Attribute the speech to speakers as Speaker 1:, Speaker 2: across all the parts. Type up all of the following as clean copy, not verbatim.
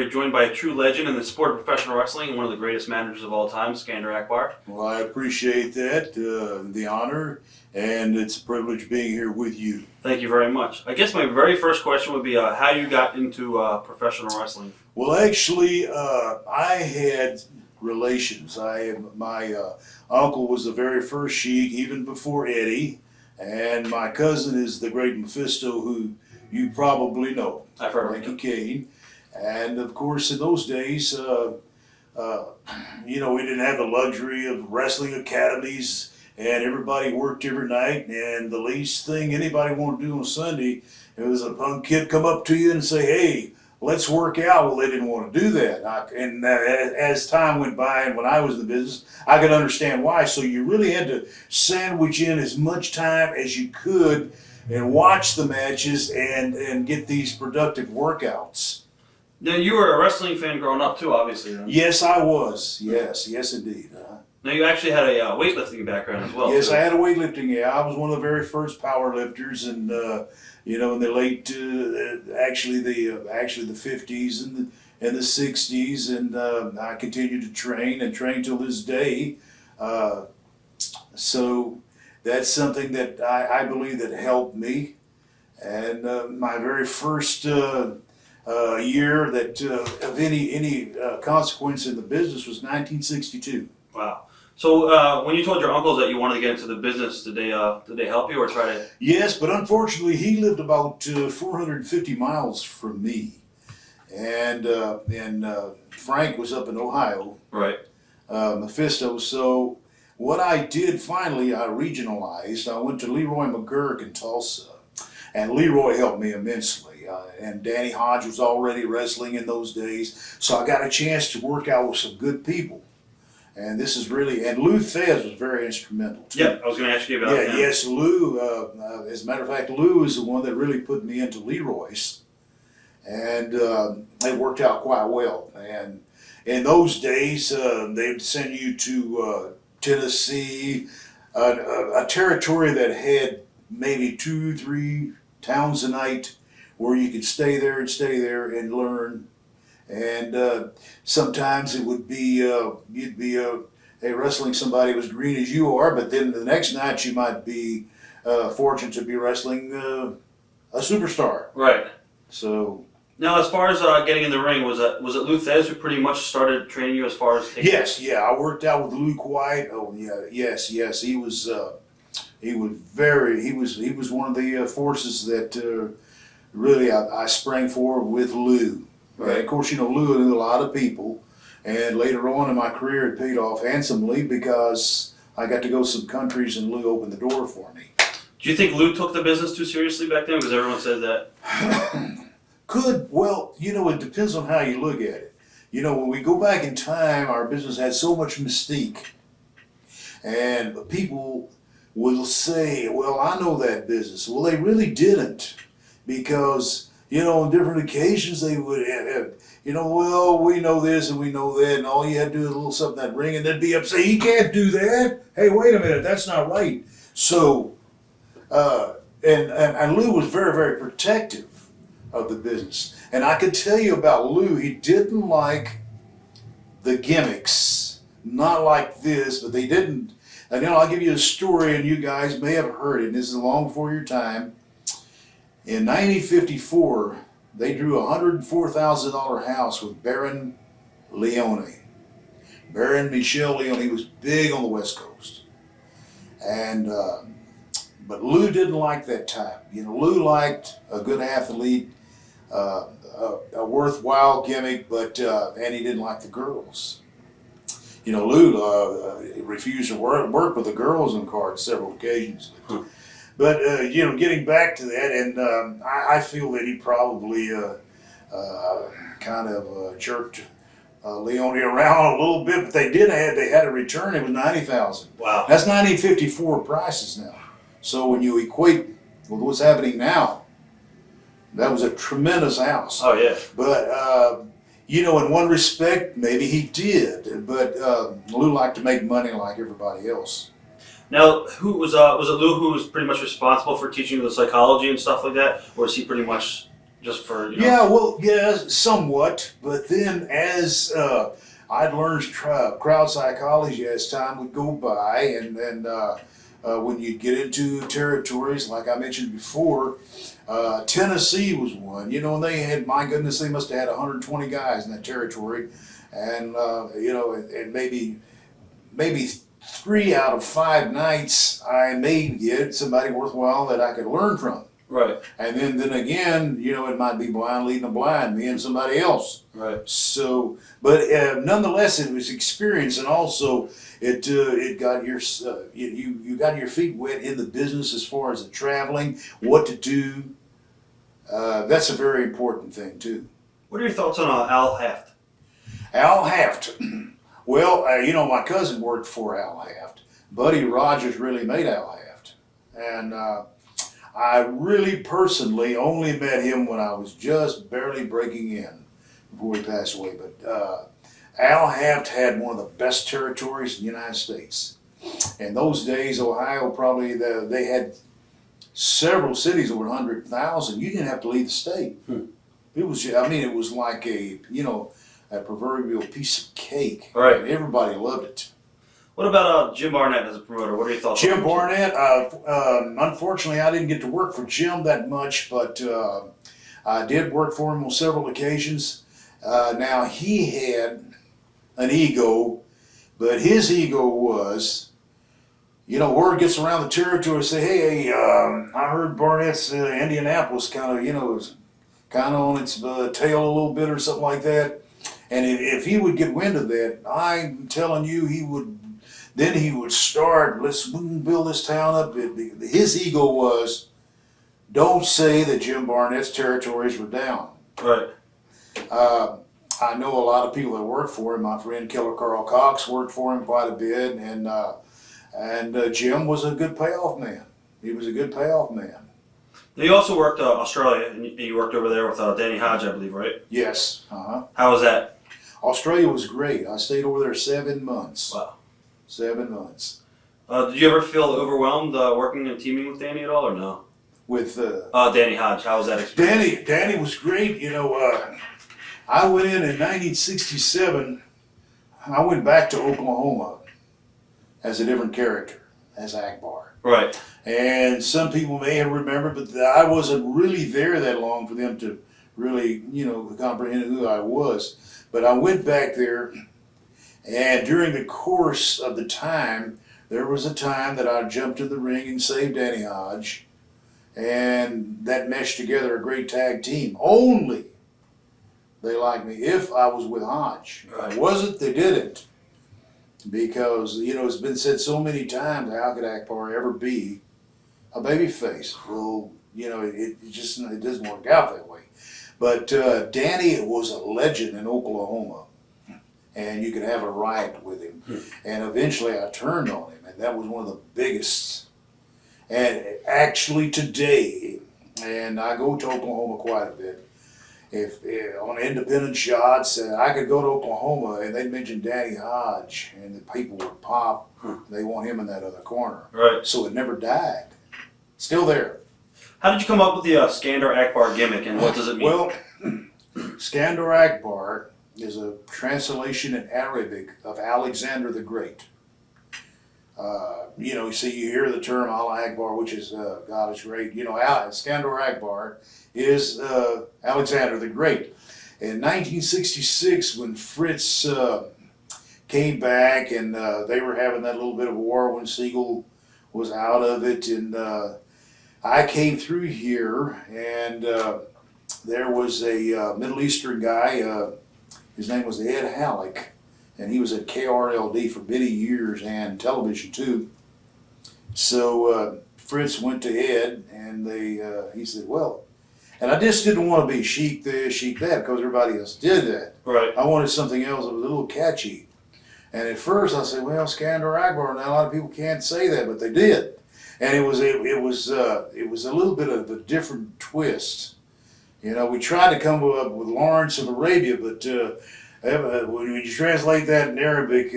Speaker 1: we're joined by a true legend in the sport of professional wrestling and one of the greatest managers of all time, Skandor Akbar.
Speaker 2: Well, I appreciate that, the honor, and it's a privilege being here with you.
Speaker 1: Thank you very much. I guess my very first question would be how you got into professional wrestling.
Speaker 2: Well, actually, I had relations. My uncle was the very first Sheik, even before Eddie, and my cousin is the great Mephisto, who you probably know.
Speaker 1: I've heard of
Speaker 2: Frankie
Speaker 1: him.
Speaker 2: Kane. And of course, in those days, we didn't have the luxury of wrestling academies, and everybody worked every night. And the least thing anybody wanted to do on Sunday, it was a punk kid come up to you and say, "Hey, let's work out." Well, they didn't want to do that. As time went by, and when I was in the business, I could understand why. So you really had to sandwich in as much time as you could and watch the matches and get these productive workouts.
Speaker 1: Now, you were a wrestling fan growing up too, obviously. Then.
Speaker 2: Yes, I was. Yes, indeed.
Speaker 1: Now, you actually had a weightlifting background as well.
Speaker 2: Yes,
Speaker 1: too.
Speaker 2: I had a weightlifting. Yeah, I was one of the very first power lifters, and in the late, actually the 50s and the 60s, and I continued to train till this day. So that's something that I believe that helped me. And my very first year that of any consequence in the business was 1962.
Speaker 1: Wow. So when you told your uncles that you wanted to get into the business, did they help you or try to?
Speaker 2: Yes, but unfortunately he lived about 450 miles from me, and Frank was up in Ohio.
Speaker 1: Right.
Speaker 2: Mephisto. So what I did finally, I regionalized. I went to Leroy McGurk in Tulsa, and Leroy helped me immensely. And Danny Hodge was already wrestling in those days, so I got a chance to work out with some good people. And this is really, and Lou Thez was very instrumental too.
Speaker 1: Yep, I was going to ask you about that.
Speaker 2: Yes, Lou. As a matter of fact, Lou is the one that really put me into Leroy's, and it worked out quite well. And in those days, they'd send you to Tennessee, a territory that had maybe 2-3 towns a night, where you could stay there and learn. And sometimes it would be you'd be wrestling somebody as green as you are, but then the next night you might be fortunate to be wrestling a superstar.
Speaker 1: Right.
Speaker 2: So
Speaker 1: now, as far as getting in the ring, was it Lou Thez who pretty much started training you as far as taking?
Speaker 2: yes, yeah, I worked out with Lou White. Oh yeah, yes, he was one of the forces that really I sprang for with Lou.
Speaker 1: Right.
Speaker 2: Of course, Lou knew a lot of people, and later on in my career it paid off handsomely because I got to go some countries and Lou opened the door for me.
Speaker 1: Do you think Lou took the business too seriously back then? Because everyone said that.
Speaker 2: Well, it depends on how you look at it. When we go back in time, our business had so much mystique, and people will say, "Well, I know that business." Well, they really didn't, because on different occasions they would have, well, we know this and we know that, and all you had to do is a little something in that ring, and they'd be upset. "You can't do that. Hey, wait a minute, that's not right." So, and Lou was very, very protective of the business. And I could tell you about Lou, he didn't like the gimmicks, not like this, but they didn't. And I'll give you a story, and you guys may have heard it, and this is long before your time. In 1954, they drew a $104,000 house with Baron Leone. Baron Michel Leone. He was big on the West Coast. And but Lou didn't like that type. Lou liked a good athlete, a worthwhile gimmick, but and he didn't like the girls. Lou refused to work with the girls on cards several occasions. But getting back to that, and I feel that he probably kind of jerked Leone around a little bit, but they had a return. It was $90,000.
Speaker 1: Wow.
Speaker 2: That's 1954 prices now. So when you equate with what's happening now, that was a tremendous house.
Speaker 1: Oh yeah.
Speaker 2: But in one respect, maybe he did, but Lou liked to make money like everybody else.
Speaker 1: Now, who was it Lou who was pretty much responsible for teaching you the psychology and stuff like that, or was he pretty much just for, you know?
Speaker 2: Yeah, well, yeah, somewhat. But then as I'd learned crowd psychology as time would go by, and then when you get into territories, like I mentioned before, Tennessee was one. You know, and they had, my goodness, they must have had 120 guys in that territory. And, you know, and maybe 3 out of 5 nights I may get somebody worthwhile that I could learn from.
Speaker 1: Right.
Speaker 2: And then again, you know, it might be blind leading the blind, me and somebody else.
Speaker 1: Right.
Speaker 2: So, but nonetheless, it was experience, and also it got your you got your feet wet in the business as far as the traveling, what to do. That's a very important thing too.
Speaker 1: What are your thoughts on Al Haft?
Speaker 2: Al Haft. Well, you know, my cousin worked for Al Haft. Buddy Rogers really made Al Haft, and I really personally only met him when I was just barely breaking in before he passed away. But Al Haft had one of the best territories in the United States. In those days, Ohio probably, they had several cities over 100,000. You didn't have to leave the state. It was, I mean, it was like a, you know, a proverbial piece of cake.
Speaker 1: Right.
Speaker 2: Everybody loved it.
Speaker 1: What about Jim Barnett as a promoter? What are your thoughts?
Speaker 2: Jim Barnett, unfortunately, I didn't get to work for Jim that much, but I did work for him on several occasions. Now, he had an ego, but his ego was, you know, word gets around the territory, say, hey, I heard Barnett's Indianapolis kind of, you know, was kind of on its tail a little bit or something like that. And if he would get wind of that, I'm telling you, he would start, we can build this town up. His ego was, don't say that Jim Barnett's territories were down.
Speaker 1: Right.
Speaker 2: I know a lot of people that work for him. My friend Killer Carl Cox worked for him quite a bit, and Jim was a good payoff man. He was a good payoff man.
Speaker 1: Now you also worked Australia, and you worked over there with Danny Hodge, I believe, right?
Speaker 2: Yes.
Speaker 1: How was that?
Speaker 2: Australia was great. I stayed over there 7 months.
Speaker 1: Wow.
Speaker 2: 7 months.
Speaker 1: Did you ever feel overwhelmed working and teaming with Danny at all, or no?
Speaker 2: With
Speaker 1: Danny Hodge, how was that experience?
Speaker 2: Danny was great. You know, I went in 1967. I went back to Oklahoma as a different character, as Akbar.
Speaker 1: Right.
Speaker 2: And some people may have remembered, but I wasn't really there that long for them to really, you know, comprehend who I was. But I went back there, and during the course of the time, there was a time that I jumped in the ring and saved Danny Hodge, and that meshed together a great tag team. Only they liked me if I was with Hodge. If I wasn't, they didn't. Because, you know, it's been said so many times, how could Akbar ever be a babyface? Well, you know, it doesn't work out that way. But Danny was a legend in Oklahoma, and you could have a riot with him. And eventually I turned on him, and that was one of the biggest. And actually today, and I go to Oklahoma quite a bit, if on independent shots, I could go to Oklahoma and they'd mention Danny Hodge, and the people would pop. They want him in that other corner.
Speaker 1: Right.
Speaker 2: So it never died. Still there.
Speaker 1: How did you come up with the Skandor Akbar gimmick, and what does it mean?
Speaker 2: Well, Skandor Akbar is a translation in Arabic of Alexander the Great. You know, you see, you hear the term Allah Akbar, which is God is great. You know, Skandor Akbar is Alexander the Great. In 1966, when Fritz came back, and they were having that little bit of war when Siegel was out of it, and I came through here, and there was a Middle Eastern guy, his name was Ed Halleck, and he was at KRLD for many years and television too. So Fritz went to Ed, and he said, well, and I just didn't want to be chic this, chic that, because everybody else did that.
Speaker 1: Right.
Speaker 2: I wanted something else that was a little catchy. And at first I said, well, Skandor Akbar, now a lot of people can't say that, but they did. And it was a little bit of a different twist. You know, we tried to come up with Lawrence of Arabia, but when you translate that in Arabic,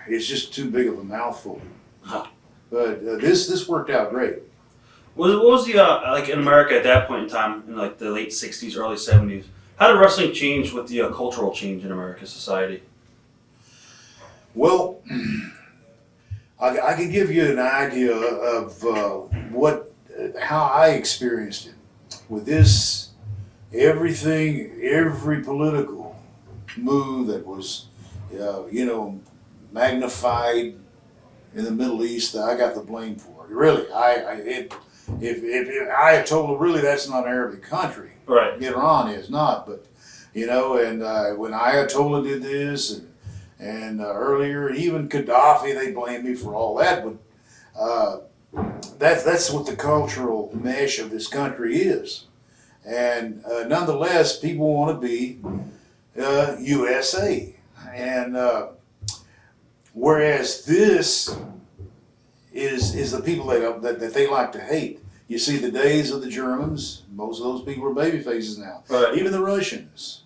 Speaker 2: it's just too big of a mouthful.
Speaker 1: Huh.
Speaker 2: But this worked out great.
Speaker 1: What was the like in America at that point in time, in like the late '60s, early '70s? How did wrestling change with the cultural change in American society?
Speaker 2: Well, I can give you an idea of how I experienced it. With this, every political move that was, magnified in the Middle East, I got the blame for it. Really, if I had told them, really, that's not an Arabic country.
Speaker 1: Right.
Speaker 2: Iran is not, but and when Ayatollah did this, and earlier, even Gaddafi, they blamed me for all that. But that's what the cultural mesh of this country is, and nonetheless, people want to be USA, and whereas this is the people that they like to hate. You see the days of the Germans, most of those people are baby faces now.
Speaker 1: Right.
Speaker 2: Even the Russians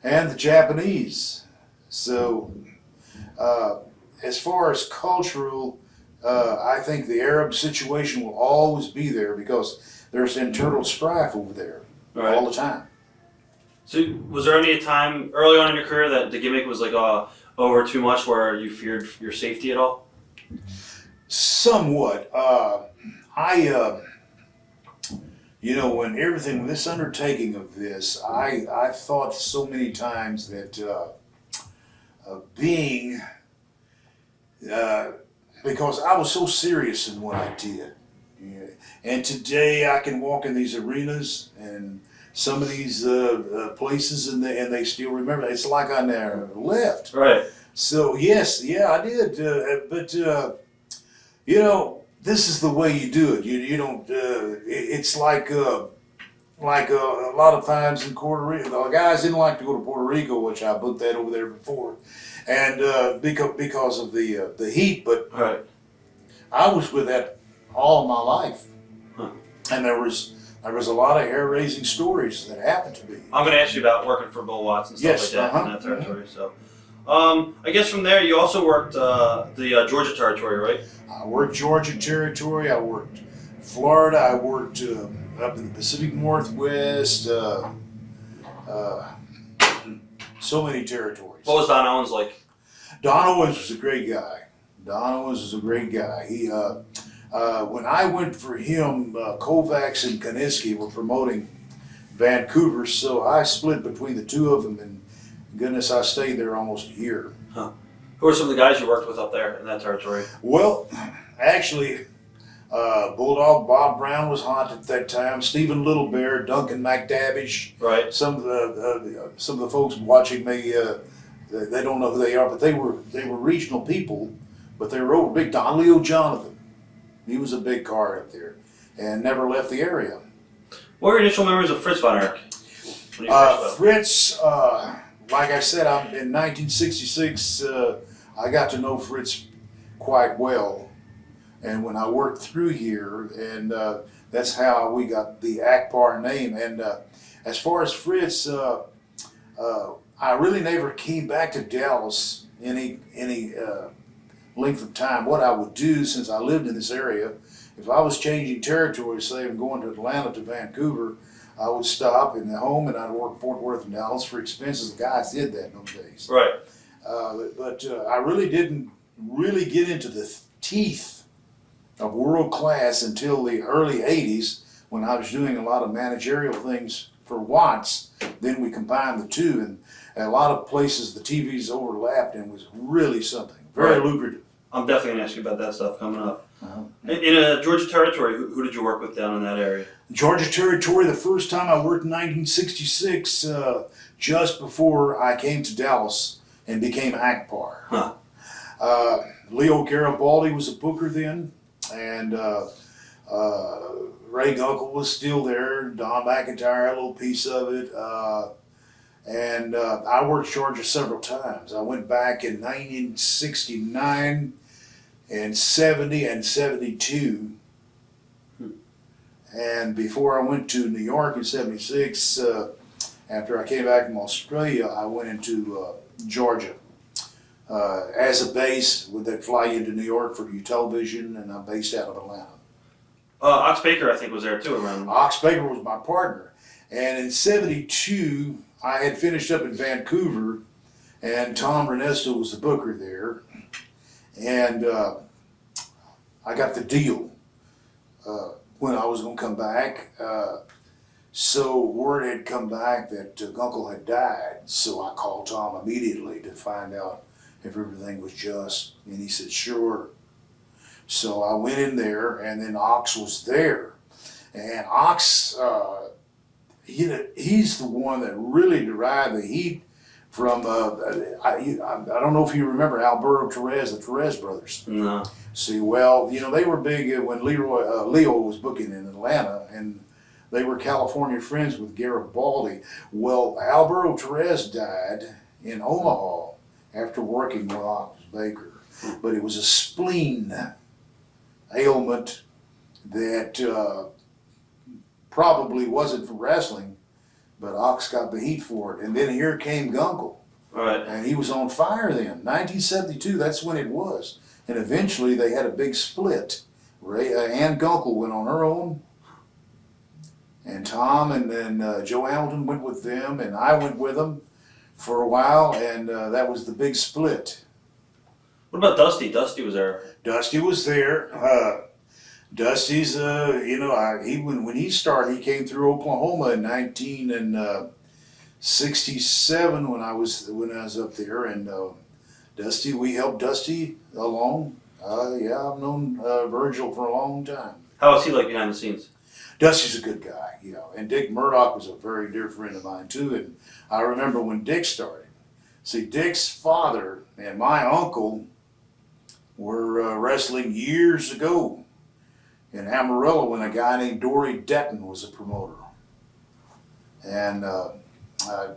Speaker 2: and the Japanese. So as far as cultural, I think the Arab situation will always be there because there's internal strife over there all the time.
Speaker 1: So was there any time early on in your career that the gimmick was like over too much where you feared your safety at all?
Speaker 2: Somewhat. When this undertaking of this, I thought so many times that because I was so serious in what I did. Yeah. And today I can walk in these arenas and some of these places and they still remember. It's like I never left.
Speaker 1: Right.
Speaker 2: So yes, I did. But this is the way you do it. You don't. It's like a lot of times in Puerto Rico, the guys didn't like to go to Puerto Rico, which I booked that over there before, and because of the heat. But
Speaker 1: right.
Speaker 2: I was with that all my life, and there was a lot of hair-raising stories that happened to me.
Speaker 1: I'm going to ask you about working for Bill Watts and stuff like that in that territory. So, I guess from there you also worked the Georgia territory, right?
Speaker 2: I worked Georgia territory. I worked Florida. I worked up in the Pacific Northwest. So many territories.
Speaker 1: What was Don Owens like?
Speaker 2: Don Owens was a great guy. He when I went for him, Kovacs and Kaniski were promoting Vancouver, so I split between the two of them, and goodness, I stayed there almost a year.
Speaker 1: Huh. Who are some of the guys you worked with up there in that territory?
Speaker 2: Well, actually, Bulldog Bob Brown was hot at that time. Stephen Little Bear, Duncan McDavish.
Speaker 1: Right.
Speaker 2: Some of the folks watching me, they don't know who they are, but they were regional people, but they were over big. Don Leo Jonathan, he was a big card up there, and never left the area.
Speaker 1: What were your initial memories of Fritz von Erich?
Speaker 2: Fritz, like I said, in 1966, I got to know Fritz quite well, and when I worked through here, and that's how we got the Akbar name. And as far as Fritz, I really never came back to Dallas any length of time. What I would do, since I lived in this area, if I was changing territory, say I'm going to Atlanta to Vancouver, I would stop in the home and I'd work Fort Worth and Dallas for expenses. The guys did that in those days.
Speaker 1: Right.
Speaker 2: But I really didn't get into the teeth of world class until the early 80s, when I was doing a lot of managerial things for Watts. Then we combined the two, and a lot of places the TVs overlapped, and was really something very lucrative.
Speaker 1: I'm definitely going to ask you about that stuff coming up. In Georgia territory, who did you work with down in that area?
Speaker 2: Georgia territory, the first time I worked in 1966, just before I came to Dallas and became Akbar.
Speaker 1: Huh.
Speaker 2: Leo Garibaldi was a booker then, and Ray Gunkel was still there. Don McIntyre had a little piece of it. And I worked Georgia several times. I went back in 1969 and 70 and 72. And before I went to New York in 76, after I came back from Australia, I went into Georgia as a base. They'd fly you into New York for your television, and I'm based out of Atlanta.
Speaker 1: Ox Baker, I think, was there too around.
Speaker 2: Ox Baker was my partner. And in 72, I had finished up in Vancouver, and Tom Renesto was the booker there. And I got the deal when I was going to come back. So word had come back that Gunkel had died. So I called Tom immediately to find out if everything was just. And he said, sure. So I went in there, and then Ox was there. And Ox, he's the one that really derived the heat from, I don't know if you remember Alberto Torres, the Torres brothers.
Speaker 1: No.
Speaker 2: See, well, they were big when Leo was booking in Atlanta, and they were California friends with Garibaldi. Well, Alberto Torres died in Omaha after working with Ox Baker, but it was a spleen ailment that probably wasn't for wrestling, but Ox got the heat for it. And then here came Gunkel.
Speaker 1: Right.
Speaker 2: And he was on fire then. 1972, that's when it was. And eventually they had a big split. Ann Gunkel went on her own, and Tom and then Joe Hamilton went with them, and I went with them for a while, and that was the big split.
Speaker 1: What about Dusty? Dusty was there.
Speaker 2: Dusty was there. Dusty's, when he started, he came through Oklahoma in 1967 when I was up there, and Dusty, we helped Dusty along. I've known Virgil for a long time.
Speaker 1: How was he like behind the scenes?
Speaker 2: Dusty's a good guy, and Dick Murdoch was a very dear friend of mine too. And I remember when Dick started. See, Dick's father and my uncle were wrestling years ago in Amarillo when a guy named Dory Detton was a promoter. And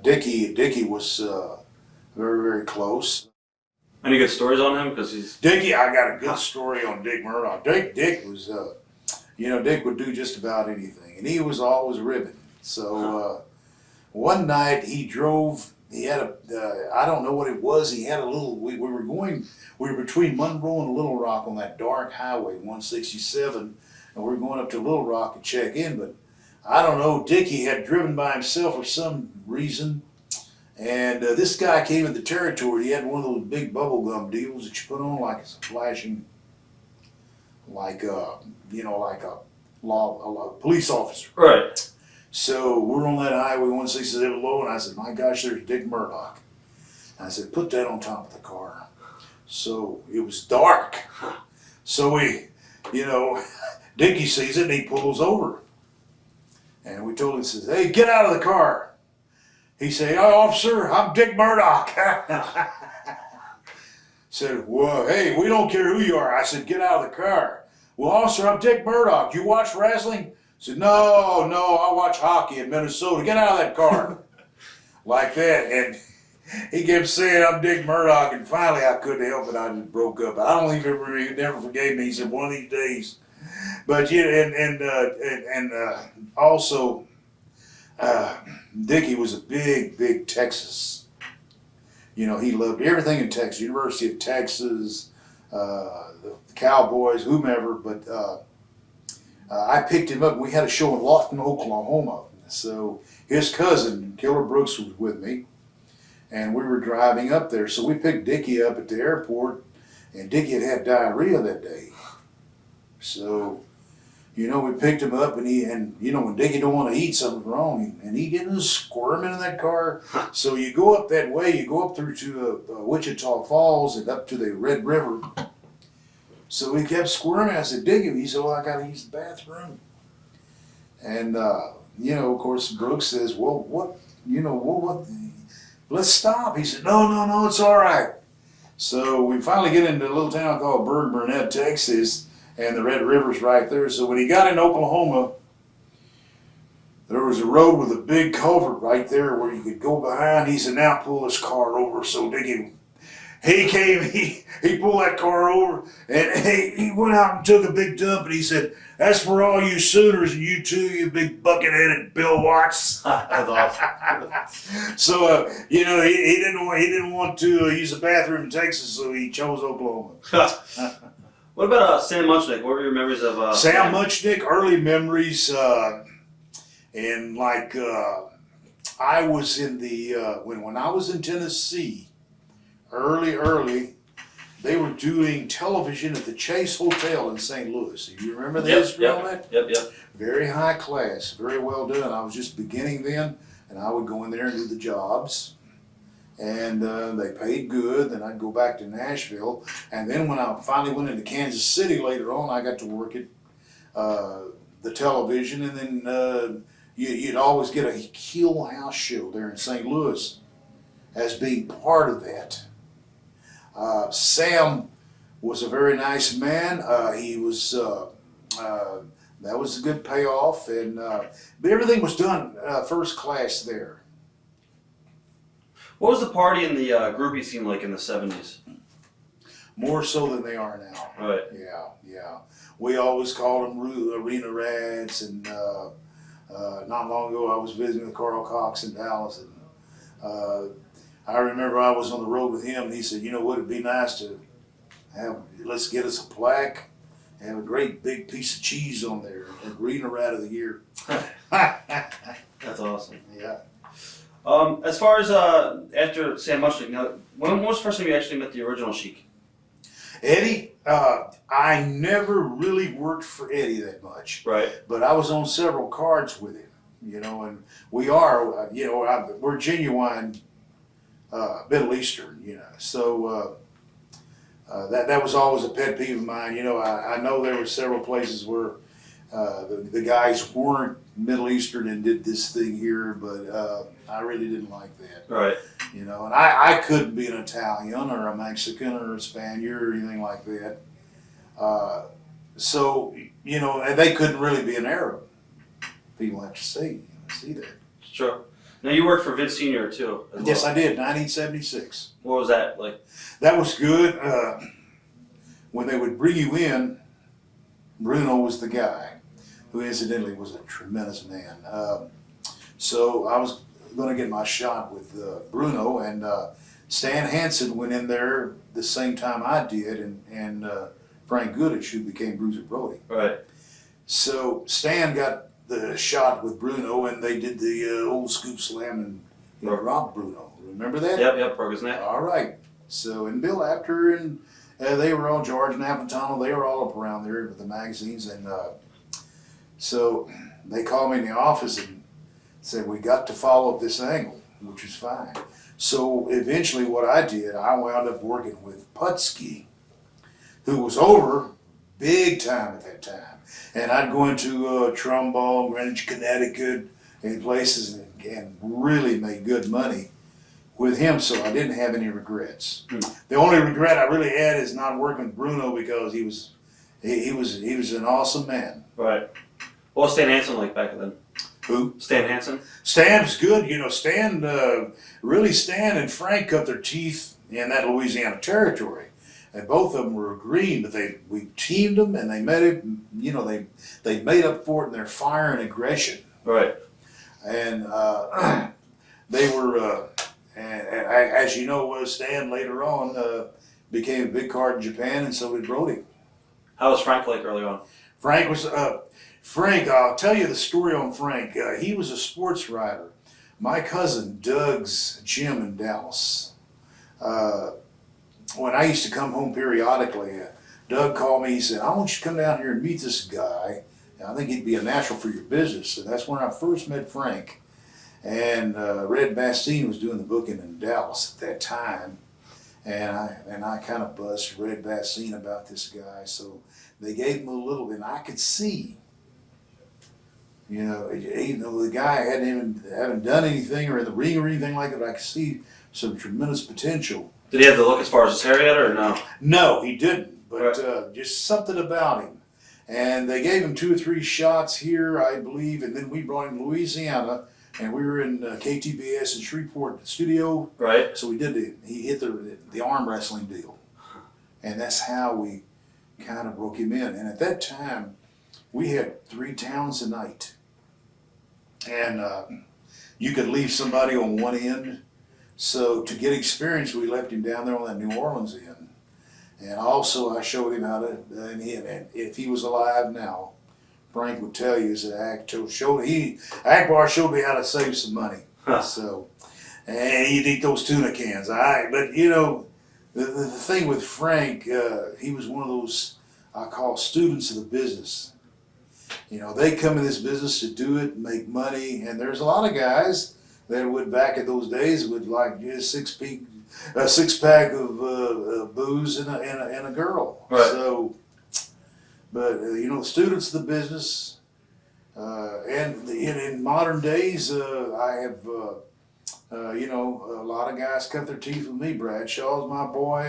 Speaker 2: Dickie was very, very close.
Speaker 1: Any good stories on him? Because he's
Speaker 2: Dickie, I got a good story on Dick Murdoch. Dick was, Dick would do just about anything, and he was always ribbing. So one night he drove. He had I don't know what it was. He had a little. We were between Monroe and Little Rock on that dark highway, 167, and we were going up to Little Rock to check in. But I don't know. Dickie had driven by himself for some reason. And this guy came in the territory. He had one of those big bubble gum deals that you put on like it's a flashing, like a police officer.
Speaker 1: right.
Speaker 2: So we're on that highway 167 low, and I said, "My gosh, there's Dick Murdoch." And I said, "Put that on top of the car." So it was dark. So Dickie sees it and he pulls over. And we told him, says, "Hey, get out of the car." He said, "Oh, officer, I'm Dick Murdoch." Said, "Well, hey, we don't care who you are." I said, "Get out of the car." "Well, officer, I'm Dick Murdoch. You watch wrestling?" I said, No, I watch hockey in Minnesota. Get out of that car." Like that. And he kept saying, "I'm Dick Murdoch." And finally, I couldn't help it. I just broke up. I don't even remember. He never forgave me. He said, "One of these days." But also, Dickie was a big Texas. He loved everything in Texas, University of Texas, the Cowboys, whomever. But I picked him up. We had a show in Lawton, Oklahoma. So his cousin, Killer Brooks, was with me. And we were driving up there. So we picked Dickie up at the airport. And Dickie had diarrhea that day. So we picked him up, and when Dickie don't want to eat, something's wrong, and he getting squirming in that car. So you go up that way, you go up through to Wichita Falls and up to the Red River. So he kept squirming. I said, "Dickie," he said, "Well, I got to use the bathroom." And of course, Brooks says, "Well, what? Let's stop." He said, No, it's all right." So we finally get into a little town called Burg Burnett, Texas. And the Red River's right there. So when he got in Oklahoma, there was a road with a big culvert right there where you could go behind. He said, "Now pull this car over." So Dickie, he pulled that car over, and he went out and took a big dump, and he said, "That's for all you Sooners and you too, you big bucket-headed Bill Watts."
Speaker 1: That's awesome.
Speaker 2: So he didn't want to use the bathroom in Texas, so he chose Oklahoma.
Speaker 1: What about Sam Muchnick? What were your memories of
Speaker 2: Sam Muchnick? Early memories, and like I was in the when I was in Tennessee, early. They were doing television at the Chase Hotel in St. Louis. Do you remember the history on that?
Speaker 1: Yep.
Speaker 2: Very high class, very well done. I was just beginning then, and I would go in there and do the jobs, and they paid good. Then I'd go back to Nashville, and then when I finally went into Kansas City later on, I got to work at the television, and then you'd always get a Hill House show there in St. Louis as being part of that. Sam was a very nice man. He was that was a good payoff, and everything was done first class there.
Speaker 1: What was the party and the groupie scene like in the 70s?
Speaker 2: More so than they are now.
Speaker 1: Right.
Speaker 2: Yeah. We always called them arena rats, and not long ago I was visiting with Carl Cox in Dallas, and I remember I was on the road with him, and he said, you know what, it'd be nice to let's get us a plaque, have a great big piece of cheese on there, Arena Rat of the Year.
Speaker 1: That's awesome.
Speaker 2: Yeah.
Speaker 1: As far as after Sam Muchnick, now, when was the first time you actually met the original Sheik?
Speaker 2: Eddie, I never really worked for Eddie that much.
Speaker 1: Right.
Speaker 2: But I was on several cards with him, and we are, we're genuine Middle Eastern, So that was always a pet peeve of mine. I know there were several places where the guys weren't Middle Eastern and did this thing here, but I really didn't like that.
Speaker 1: Right.
Speaker 2: And I couldn't be an Italian or a Mexican or a Spaniard or anything like that. So, and they couldn't really be an Arab. People have to see that.
Speaker 1: Sure. Now you worked for Vince Sr. too.
Speaker 2: Yes, I did, 1976.
Speaker 1: What was that like?
Speaker 2: That was good. When they would bring you in, Bruno was the guy, who incidentally was a tremendous man. So I was going to get my shot with Bruno, and Stan Hansen went in there the same time I did, and Frank Goodich, who became Bruiser Brody.
Speaker 1: Right.
Speaker 2: So Stan got the shot with Bruno, and they did the old scoop slam, and he robbed Bruno. Remember that?
Speaker 1: Yep, broke his neck.
Speaker 2: All right. So, and Bill Apter, and they were all, George Napolitano, they were all up around there with the magazines, and so they called me in the office and said, we got to follow up this angle, which was fine. So eventually what I did, I wound up working with Putski, who was over big time at that time. And I'd go into Trumbull, Greenwich, Connecticut, and places, and really made good money with him, so I didn't have any regrets. The only regret I really had is not working with Bruno, because he was an awesome man.
Speaker 1: Right. What was Stan Hansen like back then?
Speaker 2: Who?
Speaker 1: Stan Hansen?
Speaker 2: Stan was good. Stan and Frank cut their teeth in that Louisiana territory. And both of them were agreeing, but we teamed them, and they made it. They made up for it in their fire and aggression.
Speaker 1: Right.
Speaker 2: And they were, as you know, Stan later on became a big card in Japan, and so did Brody.
Speaker 1: How was Frank like early on?
Speaker 2: Frank was Frank. I'll tell you the story on Frank. He was a sports writer. My cousin Doug's gym in Dallas. When I used to come home periodically, Doug called me. He said, I want you to come down here and meet this guy. I think he'd be a natural for your business. And that's when I first met Frank. And Red Bastine was doing the booking in Dallas at that time. And I kind of buzzed Red Bastine about this guy. So they gave him a little, and I could see, even though the guy hadn't done anything or in the ring or anything like that, I could see some tremendous potential.
Speaker 1: Did he have the look as far as his hair yet, or no?
Speaker 2: No, he didn't, but
Speaker 1: right.
Speaker 2: Just something about him. And they gave him 2 or 3 shots here, I believe, and then we brought him to Louisiana, and we were in KTBS in Shreveport studio.
Speaker 1: Right.
Speaker 2: So he hit the arm wrestling deal. And that's how we kind of broke him in. And at that time, we had 3 towns a night. And you could leave somebody on one end. So to get experience, we left him down there on that New Orleans end. And also I showed him how to, and if he was alive now, Frank would tell you is that Akbar showed me how to save some money.
Speaker 1: Huh.
Speaker 2: So, and he'd eat those tuna cans. All right, but you know, the thing with Frank, he was one of those I call students of the business. You know, they come in this business to do it, make money, and there's a lot of guys that would back in those days would like a six pack of booze and a girl.
Speaker 1: Right.
Speaker 2: So, but you know, students of the business, and in modern days, I have. You know, a lot of guys cut their teeth with me. Bradshaw's my boy,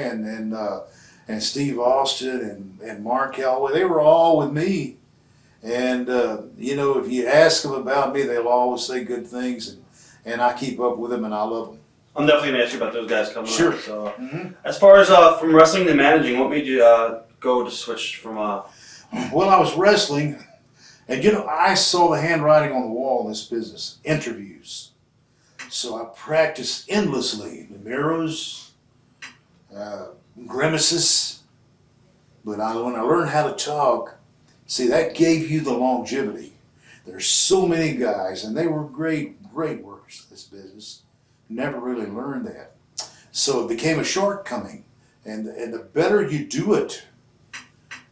Speaker 2: and Steve Austin and Mark Calloway. They were all with me. And you know, if you ask them about me, they'll always say good things, and I keep up with them, and I love them.
Speaker 1: I'm definitely gonna ask you about those guys coming
Speaker 2: Sure.
Speaker 1: up. So, as far as from wrestling to managing, what made you go to switch from?
Speaker 2: Well, I was wrestling, and you know, I saw the handwriting on the wall in this business: interviews. So I practiced endlessly, the mirrors, grimaces. But when I learned how to talk, see, that gave you the longevity. There's so many guys, and they were great workers in this business, never really learned that. So it became a shortcoming. And the better you do it,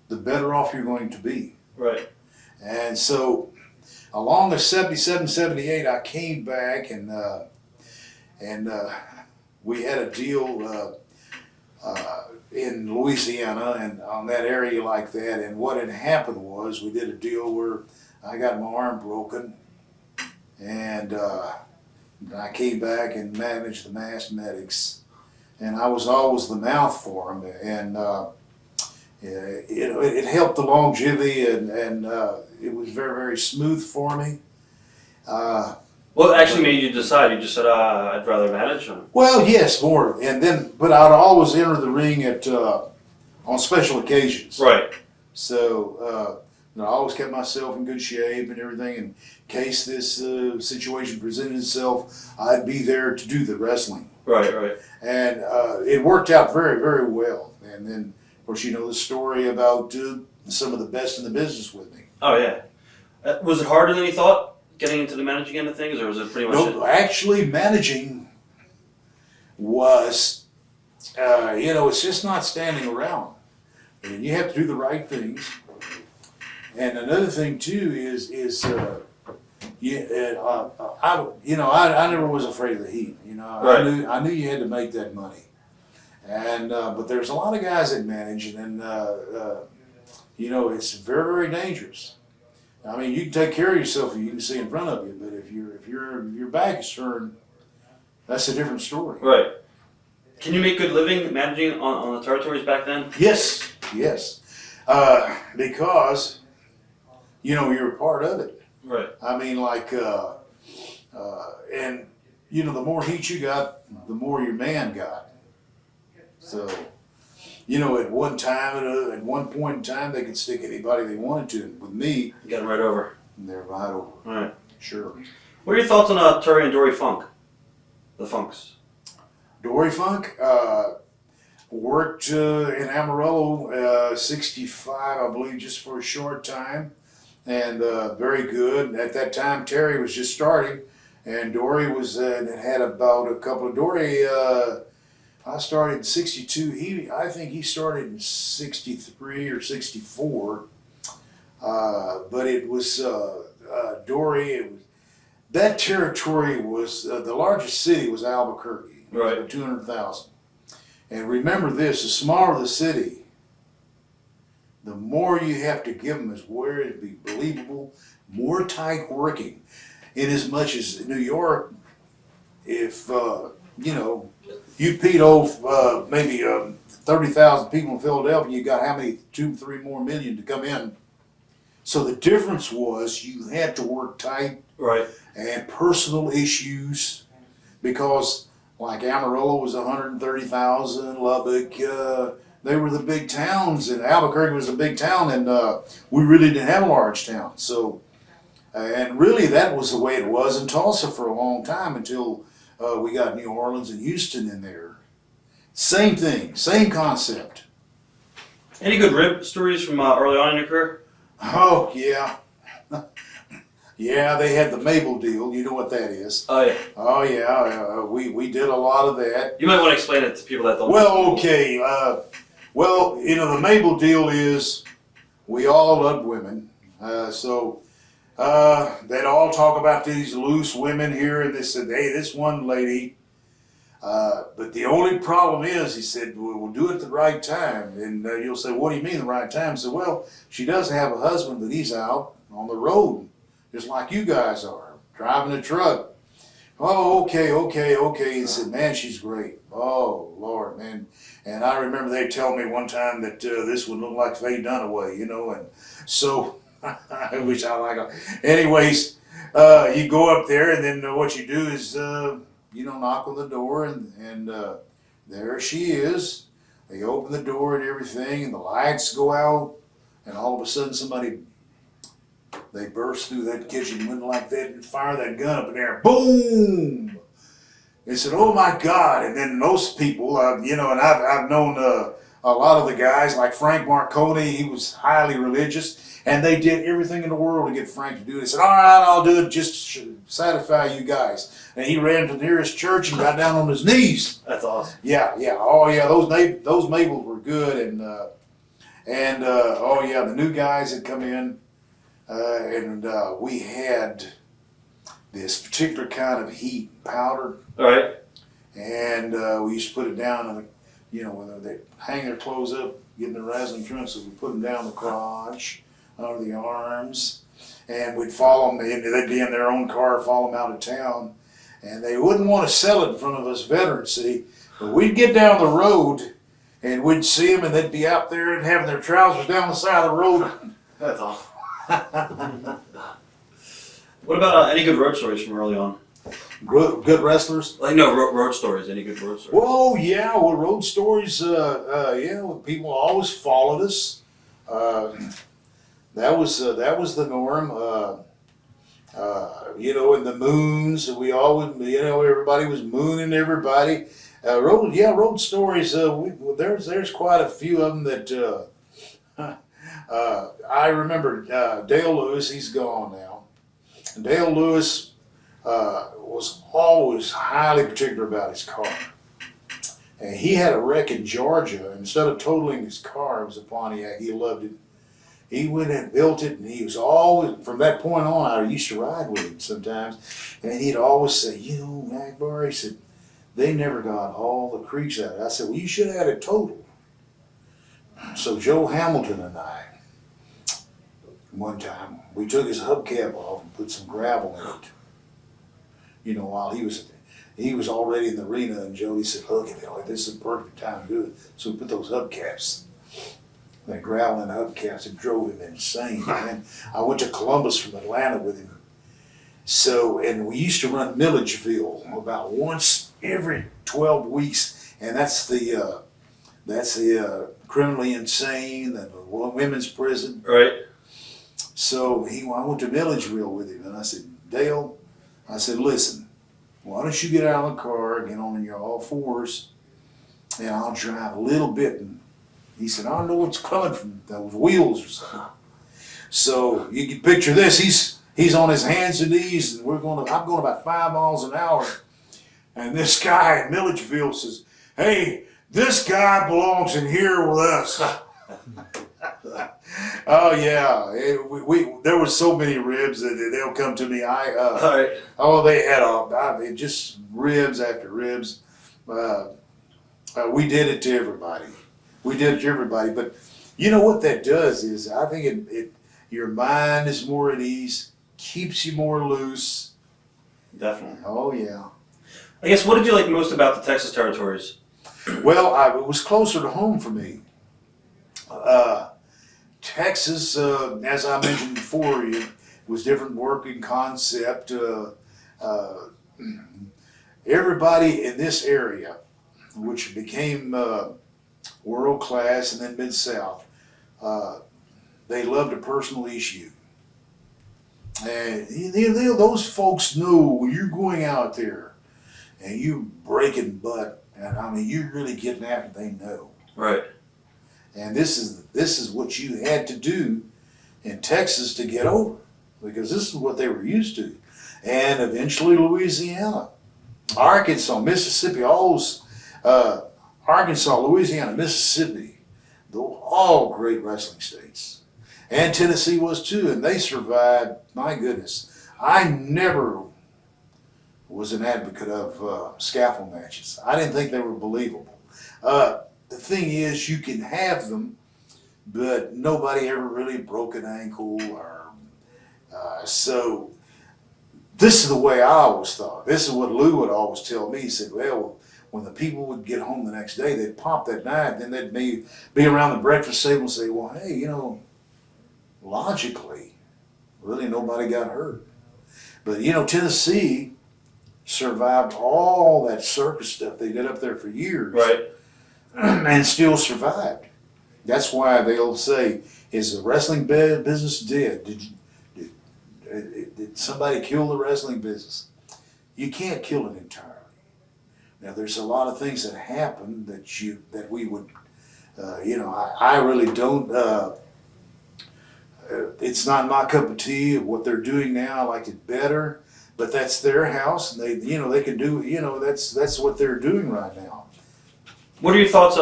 Speaker 2: the better off you're going to be.
Speaker 1: Right.
Speaker 2: And so along the 77, 78, I came back and we had a deal in Louisiana and on that area like that. And what had happened was we did a deal where I got my arm broken, and I came back and managed the mass medics, and I was always the mouth for them, and it helped the longevity, and it was very, very smooth for me.
Speaker 1: What actually made you decide? You just said, I'd rather manage them.
Speaker 2: Well, yes, more, but I'd always enter the ring on special occasions.
Speaker 1: Right.
Speaker 2: So I always kept myself in good shape and everything. In case this situation presented itself, I'd be there to do the wrestling.
Speaker 1: Right, right.
Speaker 2: And it worked out very, very well. And then, of course, you know the story about some of the best in the business with me.
Speaker 1: Oh, yeah. Was it harder than you thought, getting into the managing end of things, or was it pretty much
Speaker 2: No, actually, managing was, it's just not standing around. And you have to do the right things. And another thing too is I never was afraid of the heat. You know,
Speaker 1: Right.
Speaker 2: I knew you had to make that money. And but there's a lot of guys that manage, and it's very, very dangerous. I mean, you can take care of yourself if you can see in front of you, but if your back is turned, that's a different story.
Speaker 1: Right. Can you make good living managing on the territories back then?
Speaker 2: Yes, because you're a part of it.
Speaker 1: Right.
Speaker 2: I mean, and the more heat you got, the more your man got. So, at one point in time, they could stick anybody they wanted to. And with me,
Speaker 1: You got them right over.
Speaker 2: they're right over.
Speaker 1: All right.
Speaker 2: Sure.
Speaker 1: What are your thoughts on Terry and Dory Funk? The Funks.
Speaker 2: Dory Funk worked in Amarillo, 65, I believe, just for a short time, and very good. At that time, Terry was just starting, and Dory had about a couple of Dory. I started in 62. I think he started in 63 or 64. But it was Dory. That territory was the largest city was Albuquerque.
Speaker 1: Right.
Speaker 2: About 200,000. And remember this: the smaller the city, the more you have to give them, is where it'd be believable, more tight working. In as much as New York, if you peed off maybe 30,000 people in Philadelphia, you got how many? 2-3 more million to come in. So the difference was you had to work tight.
Speaker 1: Right.
Speaker 2: And personal issues, because like Amarillo was 130,000, Lubbock, they were the big towns, and Albuquerque was a big town, and we really didn't have a large town. So, and really that was the way it was in Tulsa for a long time until we got New Orleans and Houston in there. Same thing, same concept.
Speaker 1: Any good rib stories from early on in your career?
Speaker 2: Oh, yeah. Yeah, they had the Mabel deal. You know what that is.
Speaker 1: Oh, yeah.
Speaker 2: Oh, yeah. We did a lot of that.
Speaker 1: You might want to explain it to people that don't know.
Speaker 2: Well, okay. Well, the Mabel deal is we all love women. So they'd all talk about these loose women here, and they said, hey, this one lady. But the only problem is, he said, we'll do it at the right time. And you'll say, what do you mean the right time? I said, well, she does have a husband, but he's out on the road, just like you guys are, driving a truck. Oh, okay. He said, man, she's great. Oh, Lord, man. And I remember they told me one time that this would look like Faye Dunaway, and so I wish I like her. Anyways, you go up there, and then what you do is, knock on the door, and there she is. They open the door and everything, and the lights go out, and all of a sudden they burst through that kitchen window like that and fire that gun up in there. Boom! They said, oh my God. And then most people, and I've known a lot of the guys, like Frank Marconi, he was highly religious, and they did everything in the world to get Frank to do it. They said, all right, I'll do it just to satisfy you guys. And he ran to the nearest church and got down on his knees.
Speaker 1: That's awesome.
Speaker 2: Yeah. Oh yeah, those Mabels were good, and oh yeah, the new guys had come in, and we had this particular kind of heat powder.
Speaker 1: All right.
Speaker 2: And we used to put it down, when they hang their clothes up, get in the razzling trunks, so we put them down the crotch, under the arms, and we'd follow them. They'd be in their own car, follow them out of town, and they wouldn't want to sell it in front of us veterans, see. But we'd get down the road, and we'd see them, and they'd be out there and having their trousers down the side of the road.
Speaker 1: That's awesome. What about any good road stories from early on?
Speaker 2: Good wrestlers?
Speaker 1: Road stories. Any good road stories?
Speaker 2: Well, yeah. Well, road stories, people always followed us. That was the norm. In the moons, we always, everybody was mooning everybody. Road stories, there's quite a few of them that, I remember Dale Lewis, he's gone now. Dale Lewis was always highly particular about his car. And he had a wreck in Georgia. Instead of totaling his car, it was a Pontiac. He loved it. He went and built it, and he was always, from that point on, I used to ride with him sometimes, and he'd always say, Akbar, he said, they never got all the creaks out of it. I said, well, you should have had it totaled. So Joe Hamilton and I, one time, we took his hubcap off and put some gravel in it. While he was already in the arena, and Jody said, look, this is the perfect time to do it. So we put those hubcaps, that gravel in the hubcaps, it drove him insane, man. I went to Columbus from Atlanta with him. So, and we used to run Milledgeville about once every 12 weeks, and that's the criminally insane, the women's prison.
Speaker 1: Right.
Speaker 2: So I went to Milledgeville with him, and I said, Dale, I said, listen, why don't you get out of the car, get on your all fours, and I'll drive a little bit. And he said, I don't know what's coming from those wheels or something. So you can picture this. He's on his hands and knees, and I'm going about 5 miles an hour. And this guy in Milledgeville says, hey, this guy belongs in here with us. Oh yeah, there were so many ribs that they'll come to me.
Speaker 1: Right.
Speaker 2: Oh, they had just ribs after ribs. We did it to everybody. But you know what that does is, I think your mind is more at ease, keeps you more loose.
Speaker 1: Definitely.
Speaker 2: Oh yeah.
Speaker 1: I guess, what did you like most about the Texas territories?
Speaker 2: Well, it was closer to home for me. Texas, as I mentioned before, it was different working concept. Everybody in this area, which became world class and then Mid-South, they loved a personal issue. And those folks know when you're going out there and you're breaking butt, and I mean, you're really getting after it, they know.
Speaker 1: Right.
Speaker 2: And this is what you had to do in Texas to get over, because this is what they were used to. And eventually Louisiana, Arkansas, Mississippi, Arkansas, Louisiana, Mississippi, all great wrestling states. And Tennessee was too, and they survived. My goodness, I never was an advocate of scaffold matches. I didn't think they were believable. The thing is, you can have them, but nobody ever really broke an ankle, or so. This is the way I always thought. This is what Lou would always tell me. He said, well, when the people would get home the next day, they'd pop that night, then they'd be around the breakfast table and say, well, hey, you know, logically, really nobody got hurt. But, you know, Tennessee survived all that circus stuff they did up there for years.
Speaker 1: Right.
Speaker 2: And still survived. That's why they'll say, is the wrestling business dead? Did somebody kill the wrestling business? You can't kill it entirely. Now, there's a lot of things that happen that we would, I really don't. It's not my cup of tea. What they're doing now, I like it better. But that's their house, and they can do. That's what they're doing right now.
Speaker 1: What are your thoughts,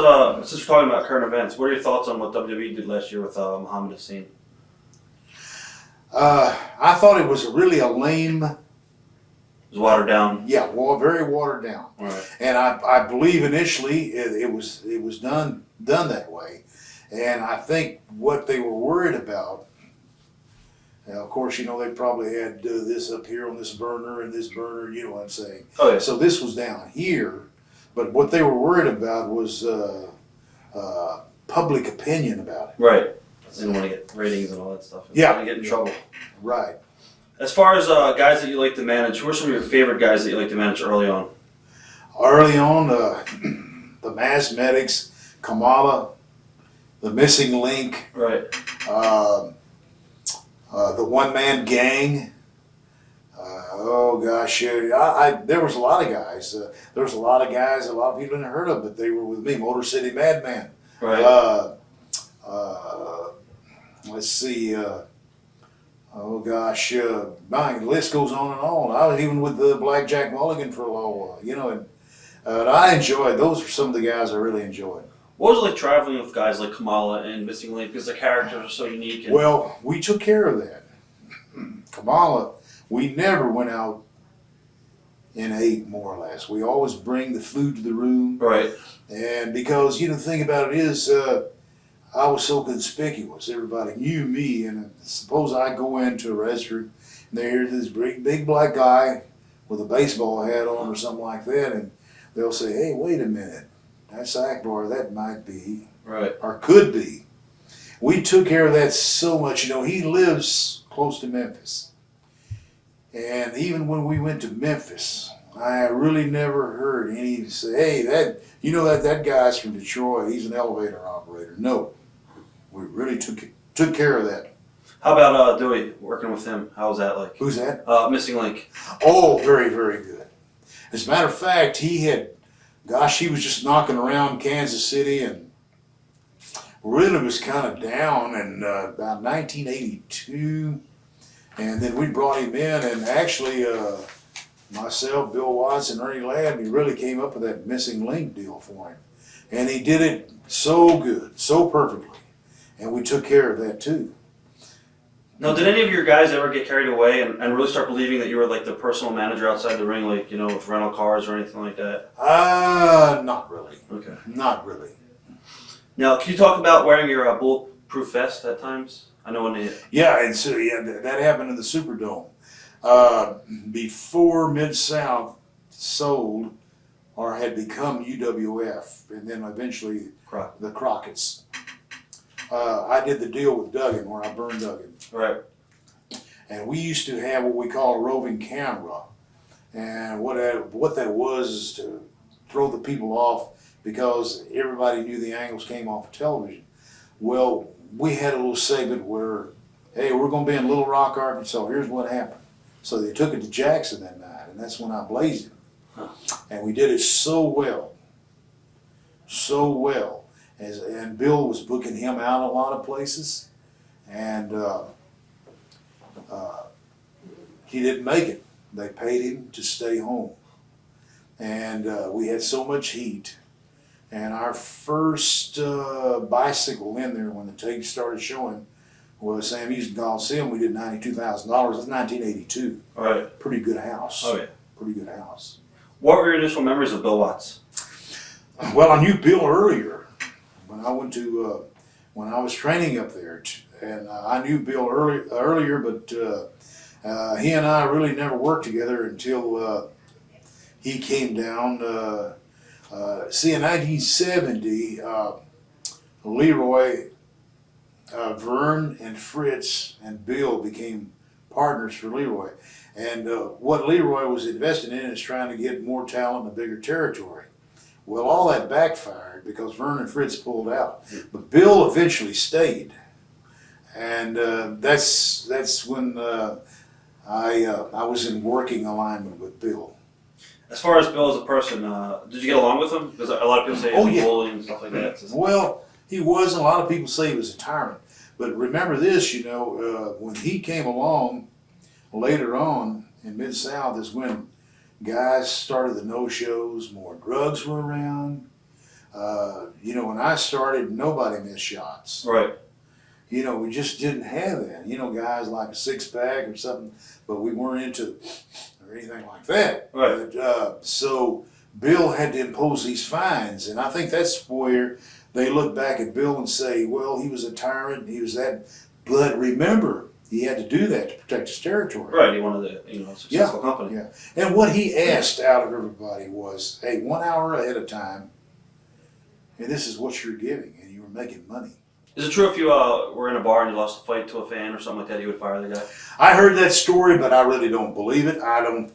Speaker 1: since we're talking about current events, what are your thoughts on what WWE did last year with Muhammad Hussein?
Speaker 2: I thought it was really a lame.
Speaker 1: It was watered down.
Speaker 2: Yeah, well, very watered down.
Speaker 1: Right.
Speaker 2: And I believe initially it was done that way, and I think what they were worried about. Now, of course, they probably had this up here on this burner and this burner. You know what I'm saying?
Speaker 1: Oh yeah.
Speaker 2: So this was down here. But what they were worried about was public opinion about it.
Speaker 1: Right. They didn't want to get ratings and all that stuff.
Speaker 2: Yeah.
Speaker 1: They get in trouble.
Speaker 2: Right.
Speaker 1: As far as guys that you like to manage, who are some of your favorite guys that you like to manage early on?
Speaker 2: Early on, the Mathematics, Kamala, the Missing Link,
Speaker 1: Right.
Speaker 2: The One-Man Gang. Oh gosh, there was a lot of guys. There was a lot of guys a lot of people hadn't heard of, but they were with me. Motor City Madman.
Speaker 1: Right.
Speaker 2: Let's see. Oh gosh, my list goes on and on. I was even with the Blackjack Mulligan for a long while, and I enjoyed. Those were some of the guys I really enjoyed.
Speaker 1: What was it like traveling with guys like Kamala and Missing Link, because their characters are so unique? And
Speaker 2: Well, we took care of that. Kamala, we never went out and ate, more or less. We always bring the food to the room.
Speaker 1: Right.
Speaker 2: And because, the thing about it is, I was so conspicuous. Everybody knew me. And suppose I go into a restaurant and there's this big black guy with a baseball hat on or something like that. And they'll say, hey, wait a minute. That's Akbar. That might be.
Speaker 1: Right.
Speaker 2: Or could be. We took care of that so much. He lives close to Memphis. And even when we went to Memphis, I really never heard any say, hey, that guy's from Detroit, he's an elevator operator. No, we really took care of that.
Speaker 1: How about Dewey, working with him? How was that like?
Speaker 2: Who's that?
Speaker 1: Missing Link.
Speaker 2: Oh, very, very good. As a matter of fact, he was just knocking around Kansas City and really was kind of down in about 1982. And then we brought him in, and actually myself, Bill Watts, and Ernie Ladd, we really came up with that Missing Link deal for him. And he did it so good, so perfectly. And we took care of that too.
Speaker 1: Now, did any of your guys ever get carried away and really start believing that you were like the personal manager outside the ring, like, with rental cars or anything like that?
Speaker 2: Not really.
Speaker 1: Okay.
Speaker 2: Not really.
Speaker 1: Now, can you talk about wearing your bulletproof vest at times? I know when they...
Speaker 2: Yeah, and so that happened in the Superdome. Before Mid-South sold or had become UWF, and then eventually the Crockett's. I did the deal with Duggan, where I burned Duggan.
Speaker 1: Right.
Speaker 2: And we used to have what we call a roving camera. And what that was is to throw the people off, because everybody knew the angles came off of television. Well, we had a little segment where, hey, we're going to be in Little Rock, Arkansas. Here's what happened. So they took it to Jackson that night, and that's when I blazed it. And we did it so well. and Bill was booking him out a lot of places, and he didn't make it. They paid him to stay home, and we had so much heat. And our first bicycle in there when the tapes started showing was Sam Houston Coliseum. We did $92,000. That's 1982.
Speaker 1: Right.
Speaker 2: Pretty good house.
Speaker 1: Oh yeah.
Speaker 2: Pretty good house.
Speaker 1: What were your initial memories of Bill Watts?
Speaker 2: Well, I knew Bill earlier when I went to when I was training up there, and I knew Bill earlier, but he and I really never worked together until he came down. See, in 1970, Leroy, Vern, and Fritz and Bill became partners for Leroy. And what Leroy was investing in is trying to get more talent in a bigger territory. Well, all that backfired because Vern and Fritz pulled out. But Bill eventually stayed. And that's when I was in working alignment with Bill.
Speaker 1: As far as Bill as a person, did you get along with him? Because a lot of people say he was bullying and stuff like that.
Speaker 2: Well, he was, and a lot of people say he was a tyrant. But remember this, you know, when he came along later on in Mid-South is when guys started the no-shows, more drugs were around. You know, when I started, nobody missed shots.
Speaker 1: Right.
Speaker 2: You know, we just didn't have that. You know, guys like a six-pack or something, but we weren't into or anything like that.
Speaker 1: Right.
Speaker 2: But, so Bill had to impose these fines, and I think that's where they look back at Bill and say, well, he was a tyrant, he was that, but remember, he had to do that to protect his territory.
Speaker 1: Right, he wanted a successful company.
Speaker 2: Yeah, and what he asked out of everybody was, hey, 1 hour ahead of time, and this is what you're giving, and you were making money.
Speaker 1: Is it true if you were in a bar and you lost a fight to a fan or something like that, you would fire the guy?
Speaker 2: I heard that story, but I really don't believe it. I don't.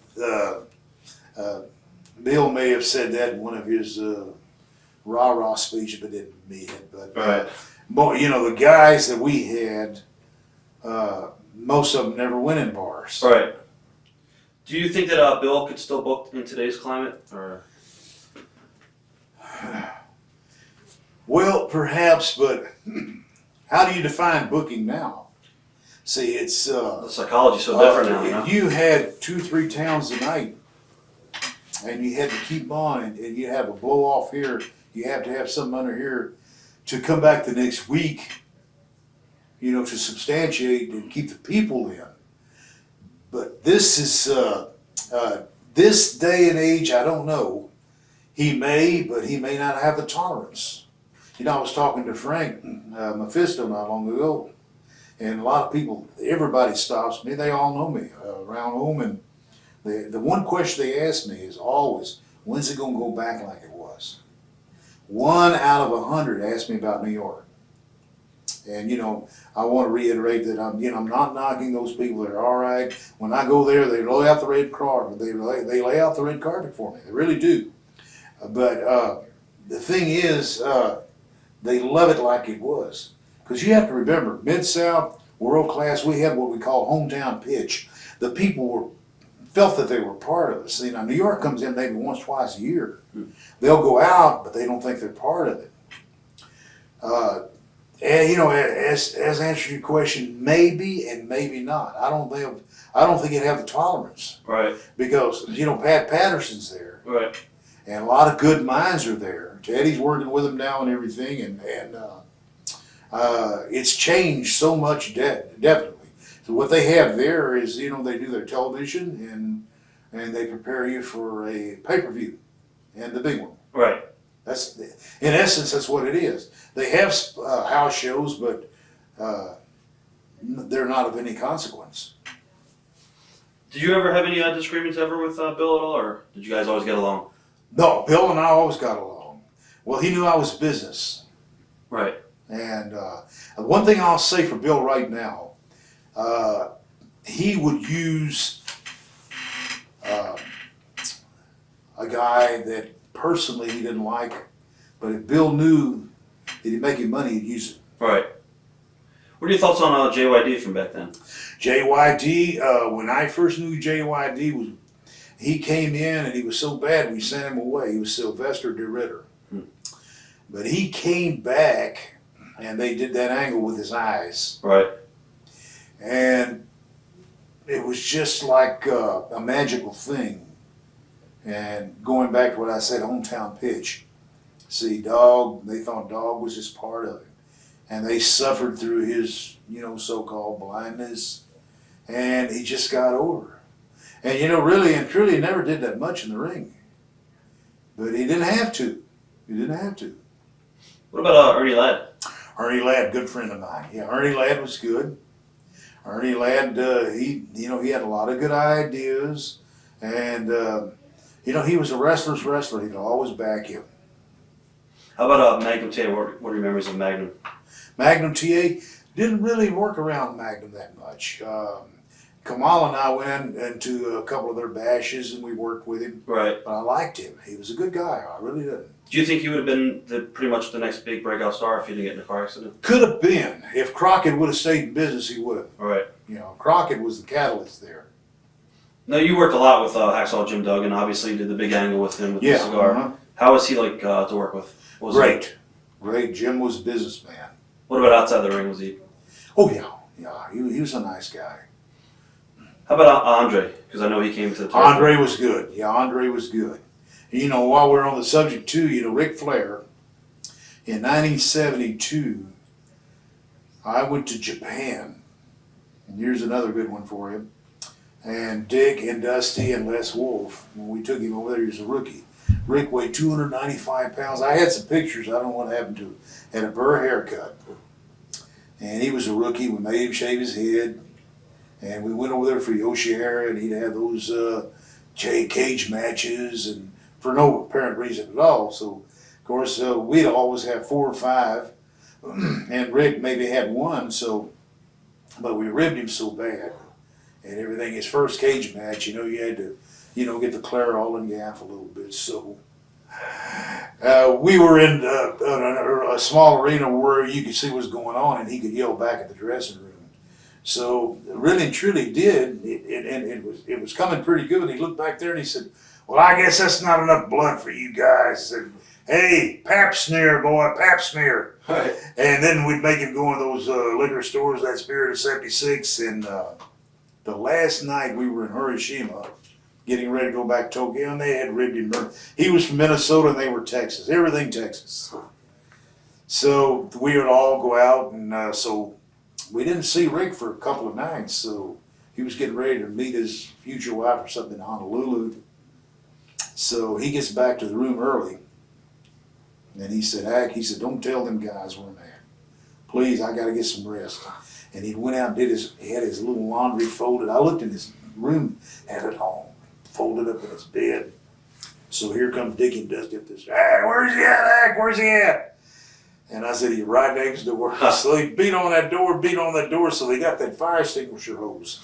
Speaker 2: Bill may have said that in one of his rah-rah speeches, but didn't mean it. But
Speaker 1: Right.
Speaker 2: You know, the guys that we had, most of them never went in bars.
Speaker 1: Right. Do you think that Bill could still book in today's climate, or?
Speaker 2: Well, perhaps, but how do you define booking now? See, it's
Speaker 1: The psychology's so different now, you know?
Speaker 2: if you had 2-3 towns a night, and you had to keep on, and you have a blow off here, you have to have something under here to come back the next week, you know, to substantiate and keep the people in. But this is this day and age, I don't know. He may, but he may not have the tolerance. You know, I was talking to Frank Mephisto not long ago, and a lot of people, everybody stops me. They all know me around home, and the one question they ask me is always, when's it going to go back like it was? 1 out of 100 ask me about New York. And, you know, I want to reiterate that I'm not knocking those people. They're all right. When I go there, they lay out the red carpet. They lay out the red carpet for me. They really do. But the thing is, they love it like it was. Because you have to remember, Mid-South, world class, we had what we call hometown pitch. The people felt that they were part of us. You know, New York comes in maybe once, twice a year. They'll go out, but they don't think they're part of it. And you know, as answer your question, maybe and maybe not. I don't think it'd have the tolerance.
Speaker 1: Right.
Speaker 2: Because you know, Pat Patterson's there.
Speaker 1: Right.
Speaker 2: And a lot of good minds are there. Teddy's working with them now and everything, and it's changed so much, definitely. So what they have there is, you know, they do their television and they prepare you for a pay-per-view, and the big one.
Speaker 1: Right.
Speaker 2: That's, in essence, that's what it is. They have house shows, but they're not of any consequence.
Speaker 1: Did you ever have any disagreements ever with Bill at all, or did you guys always get along?
Speaker 2: No, Bill and I always got along. Well, he knew I was business.
Speaker 1: Right.
Speaker 2: And one thing I'll say for Bill right now, he would use a guy that personally he didn't like, but if Bill knew that he'd make him money, he'd use it.
Speaker 1: Right. What are your thoughts on JYD from back then?
Speaker 2: JYD, when I first knew JYD, he came in and he was so bad we sent him away. He was Sylvester de Ritter. But he came back, and they did that angle with his eyes.
Speaker 1: Right.
Speaker 2: And it was just like a magical thing. And going back to what I said, hometown pitch. See, Dog, they thought Dog was just part of it. And they suffered through his, so-called blindness. And he just got over. And, really and truly, he never did that much in the ring. But he didn't have to. He didn't have to.
Speaker 1: What about Ernie Ladd?
Speaker 2: Ernie Ladd, good friend of mine. Yeah, Ernie Ladd was good. Ernie Ladd, he had a lot of good ideas. And, he was a wrestler's wrestler. He'd always back him.
Speaker 1: How about Magnum TA? What are your memories of Magnum?
Speaker 2: Magnum TA didn't really work around Magnum that much. Kamala and I went into a couple of their bashes and we worked with him.
Speaker 1: Right.
Speaker 2: But I liked him. He was a good guy. I really did.
Speaker 1: Do you think he would have been pretty much the next big breakout star if he didn't get in a car accident?
Speaker 2: Could have been. If Crockett would have stayed in business, he would have.
Speaker 1: Right.
Speaker 2: Crockett was the catalyst there.
Speaker 1: No, you worked a lot with Hacksaw Jim Duggan. Obviously, you did the big angle with him with the cigar.
Speaker 2: Uh-huh.
Speaker 1: How was he like to work with?
Speaker 2: Great. Great. Jim was a businessman.
Speaker 1: What about outside the ring? Was he?
Speaker 2: Oh, yeah. Yeah, he was a nice guy.
Speaker 1: How about Andre? Because I know he came to the tournament.
Speaker 2: Andre was good. Yeah, Andre was good. While we're on the subject too, Ric Flair, in 1972, I went to Japan, and here's another good one for him. And Dick and Dusty and Les Wolf, when we took him over there, he was a rookie. Rick weighed 295 pounds. I had some pictures. I don't know what happened to him. Had a burr haircut. And he was a rookie. We made him shave his head. And we went over there for Yoshihara, and he'd have those cage matches, and for no apparent reason at all. So, of course, we'd always have 4 or 5, and Rick maybe had 1. So, but we ribbed him so bad, and everything. His first cage match, you had to, get the Clairol and gaff a little bit. So, we were in a small arena where you could see what was going on, and he could yell back at the dressing room. So really and truly did, it was coming pretty good. He looked back there and he said, "Well, I guess that's not enough blood for you guys." He said, "Hey, pap smear, boy, pap smear."
Speaker 1: Right.
Speaker 2: And then we'd make him go in those liquor stores, that Spirit of 76. And the last night we were in Hiroshima, getting ready to go back to Tokyo, and they had ribbed him. He was from Minnesota and they were Texas, everything Texas. So we would all go out, and so we didn't see Rick for a couple of nights, so he was getting ready to meet his future wife or something in Honolulu. So he gets back to the room early, and he said, "Don't tell them guys where I'm at. Please, I got to get some rest." And he went out and he had his little laundry folded. I looked in his room, had it all folded up in his bed. So here comes Dickie and Dusty up this, "Hey, where's he at, Hack? Where's he at?" And I said, "He's right next door." So they beat on that door, so they got that fire extinguisher hose.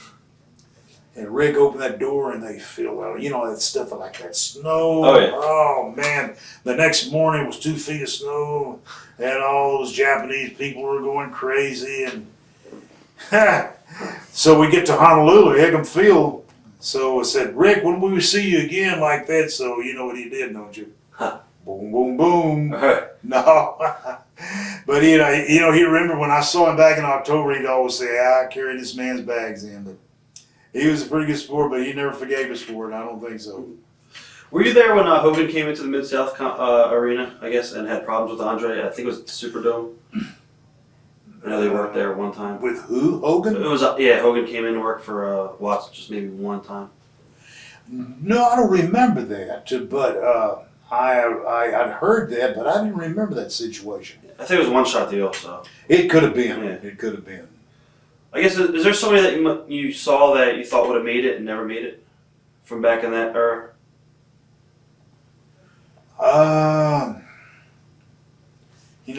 Speaker 2: And Rick opened that door and they filled out, that stuff like that snow.
Speaker 1: Oh, yeah.
Speaker 2: Oh, man. The next morning was 2 feet of snow, and all those Japanese people were going crazy. And so we get to Honolulu, Hickam Field. So I said, "Rick, when will we see you again like that?" So you know what he did, don't you? Boom, boom, boom. No. But, he remembered when I saw him back in October, he'd always say, "I carried this man's bags in." But he was a pretty good sport, but he never forgave us for it. I don't think so.
Speaker 1: Were you there when Hogan came into the Mid-South Arena, I guess, and had problems with Andre? I think it was the Superdome. I know they worked there one time.
Speaker 2: With who? Hogan?
Speaker 1: It was, Hogan came in to work for Watts just maybe one time.
Speaker 2: No, I don't remember that, but I'd heard that, but I didn't remember that situation.
Speaker 1: I think it was a one-shot deal, so.
Speaker 2: It could have been.
Speaker 1: Yeah.
Speaker 2: It could have been.
Speaker 1: I guess, is there somebody that you saw that you thought would have made it and never made it from back in that era?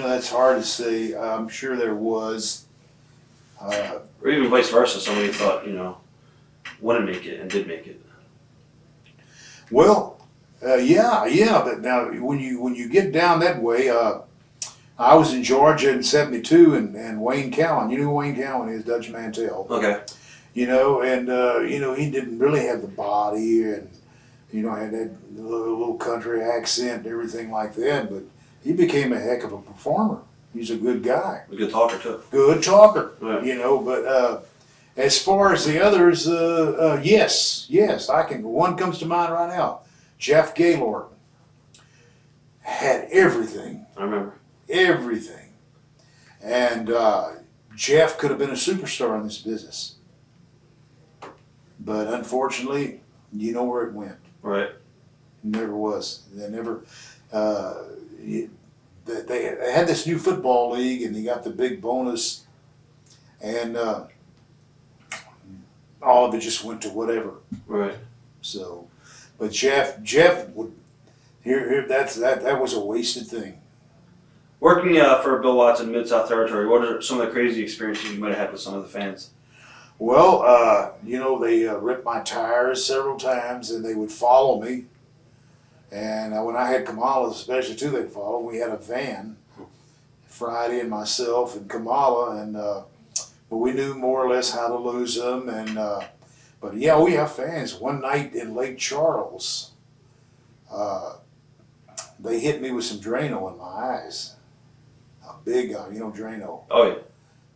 Speaker 2: That's hard to say. I'm sure there was.
Speaker 1: Or even vice versa, somebody you thought, wouldn't make it and did make it.
Speaker 2: Well, yeah. But now, when you get down that way, I was in Georgia in '72, and Wayne Cowan. You know who Wayne Cowan is, Dutch Mantell.
Speaker 1: Okay.
Speaker 2: He didn't really have the body, and had that little country accent and everything like that. But he became a heck of a performer. He's a good guy.
Speaker 1: A good talker too.
Speaker 2: Good talker,
Speaker 1: Right.
Speaker 2: you know, but as far as the others, yes, I can. One comes to mind right now. Jeff Gaylord had everything,
Speaker 1: I remember.
Speaker 2: everything. And Jeff could have been a superstar in this business. But unfortunately, you know where it went.
Speaker 1: Right.
Speaker 2: Never was. They never. They had this new football league, and he got the big bonus, and all of it just went to whatever.
Speaker 1: Right.
Speaker 2: So, but Jeff would that was a wasted thing.
Speaker 1: Working for Bill Watts in Mid-South Territory, what are some of the crazy experiences you might have had with some of the fans?
Speaker 2: Well, you know, they ripped my tires several times, and they would follow me. And when I had Kamala, especially too, they'd follow. We had a van, Friday and myself and Kamala, and but we knew more or less how to lose them. And but yeah, we have fans. One night in Lake Charles, they hit me with some Drano in my eyes. A big, you know, Drano.
Speaker 1: Oh yeah.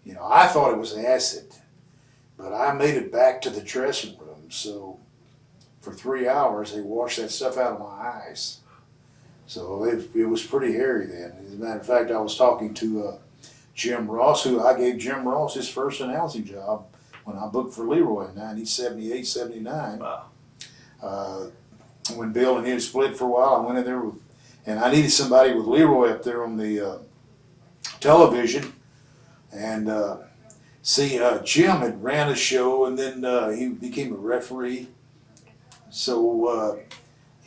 Speaker 2: You know, I thought it was acid, but I made it back to the dressing room. So for 3 hours, they washed that stuff out of my eyes. So it was pretty hairy then. As a matter of fact, I was talking to Jim Ross, who I gave Jim Ross his first announcing job when I booked for Leroy in 1978, 79.
Speaker 1: Wow.
Speaker 2: When Bill and him split for a while, I went in there and I needed somebody with Leroy up there on the television. And Jim had ran a show, and then he became a referee. So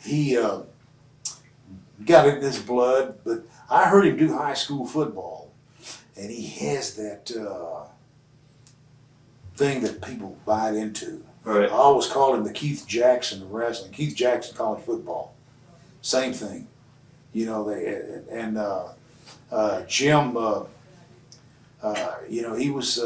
Speaker 2: he got it in his blood, but I heard him do high school football, and he has that thing that people bite into.
Speaker 1: Right.
Speaker 2: I always called him the Keith Jackson of wrestling. Keith Jackson college football, same thing. You know, Jim. You know, he was.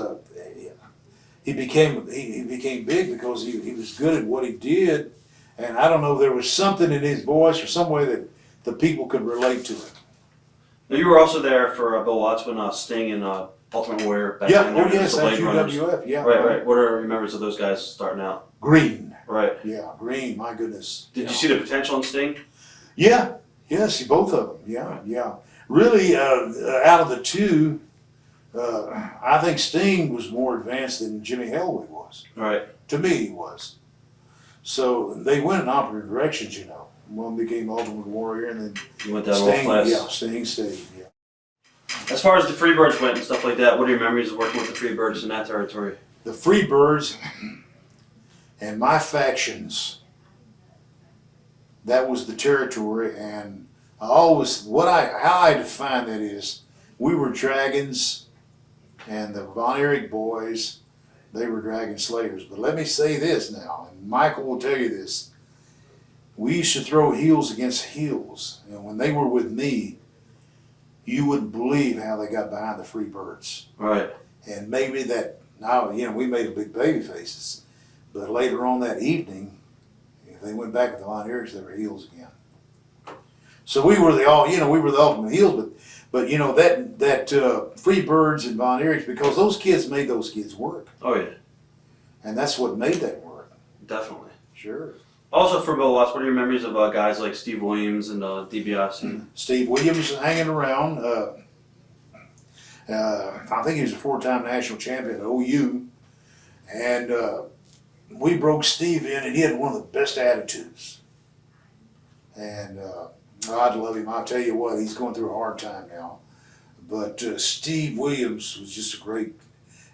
Speaker 2: He became big because he was good at what he did, and I don't know, there was something in his voice or some way that the people could relate to it.
Speaker 1: Now, you were also there for Bill Watts when Sting and Ultimate Warrior back
Speaker 2: Yeah,
Speaker 1: then.
Speaker 2: oh yes,
Speaker 1: the
Speaker 2: that's
Speaker 1: Blade Runners.
Speaker 2: UWF, yeah.
Speaker 1: Right. What are your memories of those guys starting out?
Speaker 2: Green,
Speaker 1: Right.
Speaker 2: yeah, Green, my goodness.
Speaker 1: Did you see the potential in Sting?
Speaker 2: Yeah, yes, both of them, yeah, yeah. Really, out of the two, I think Sting was more advanced than Jimmy Hellwig was.
Speaker 1: Right.
Speaker 2: To me, he was. So they went in opposite directions, you know. One became Ultimate Warrior, and then
Speaker 1: You went down
Speaker 2: Sting,
Speaker 1: all class.
Speaker 2: yeah, Sting stayed, yeah.
Speaker 1: As far as the Freebirds went and stuff like that, what are your memories of working with the Freebirds in that territory?
Speaker 2: The Freebirds and my factions, that was the territory, and I always, how I define that is, we were dragons, and the Von Erich boys, they were dragon slayers. But let me say this now, and Michael will tell you this, we used to throw heels against heels, and when they were with me, you wouldn't believe how they got behind the Freebirds.
Speaker 1: Right.
Speaker 2: And maybe that, now, you know, we made a big baby faces, but later on that evening, if they went back with the Von Erichs, they were heels again. So we were the ultimate heels, but you know, that Freebirds and Von Erichs, because those kids made those kids work.
Speaker 1: Oh yeah.
Speaker 2: And that's what made that work.
Speaker 1: Definitely.
Speaker 2: Sure.
Speaker 1: Also for Bill Watts, what are your memories of guys like Steve Williams and DiBiase?
Speaker 2: Steve Williams hanging around. I think he was a 4-time national champion at OU. And we broke Steve in, and he had one of the best attitudes. And God love him. I'll tell you what, he's going through a hard time now. But Steve Williams was just a great,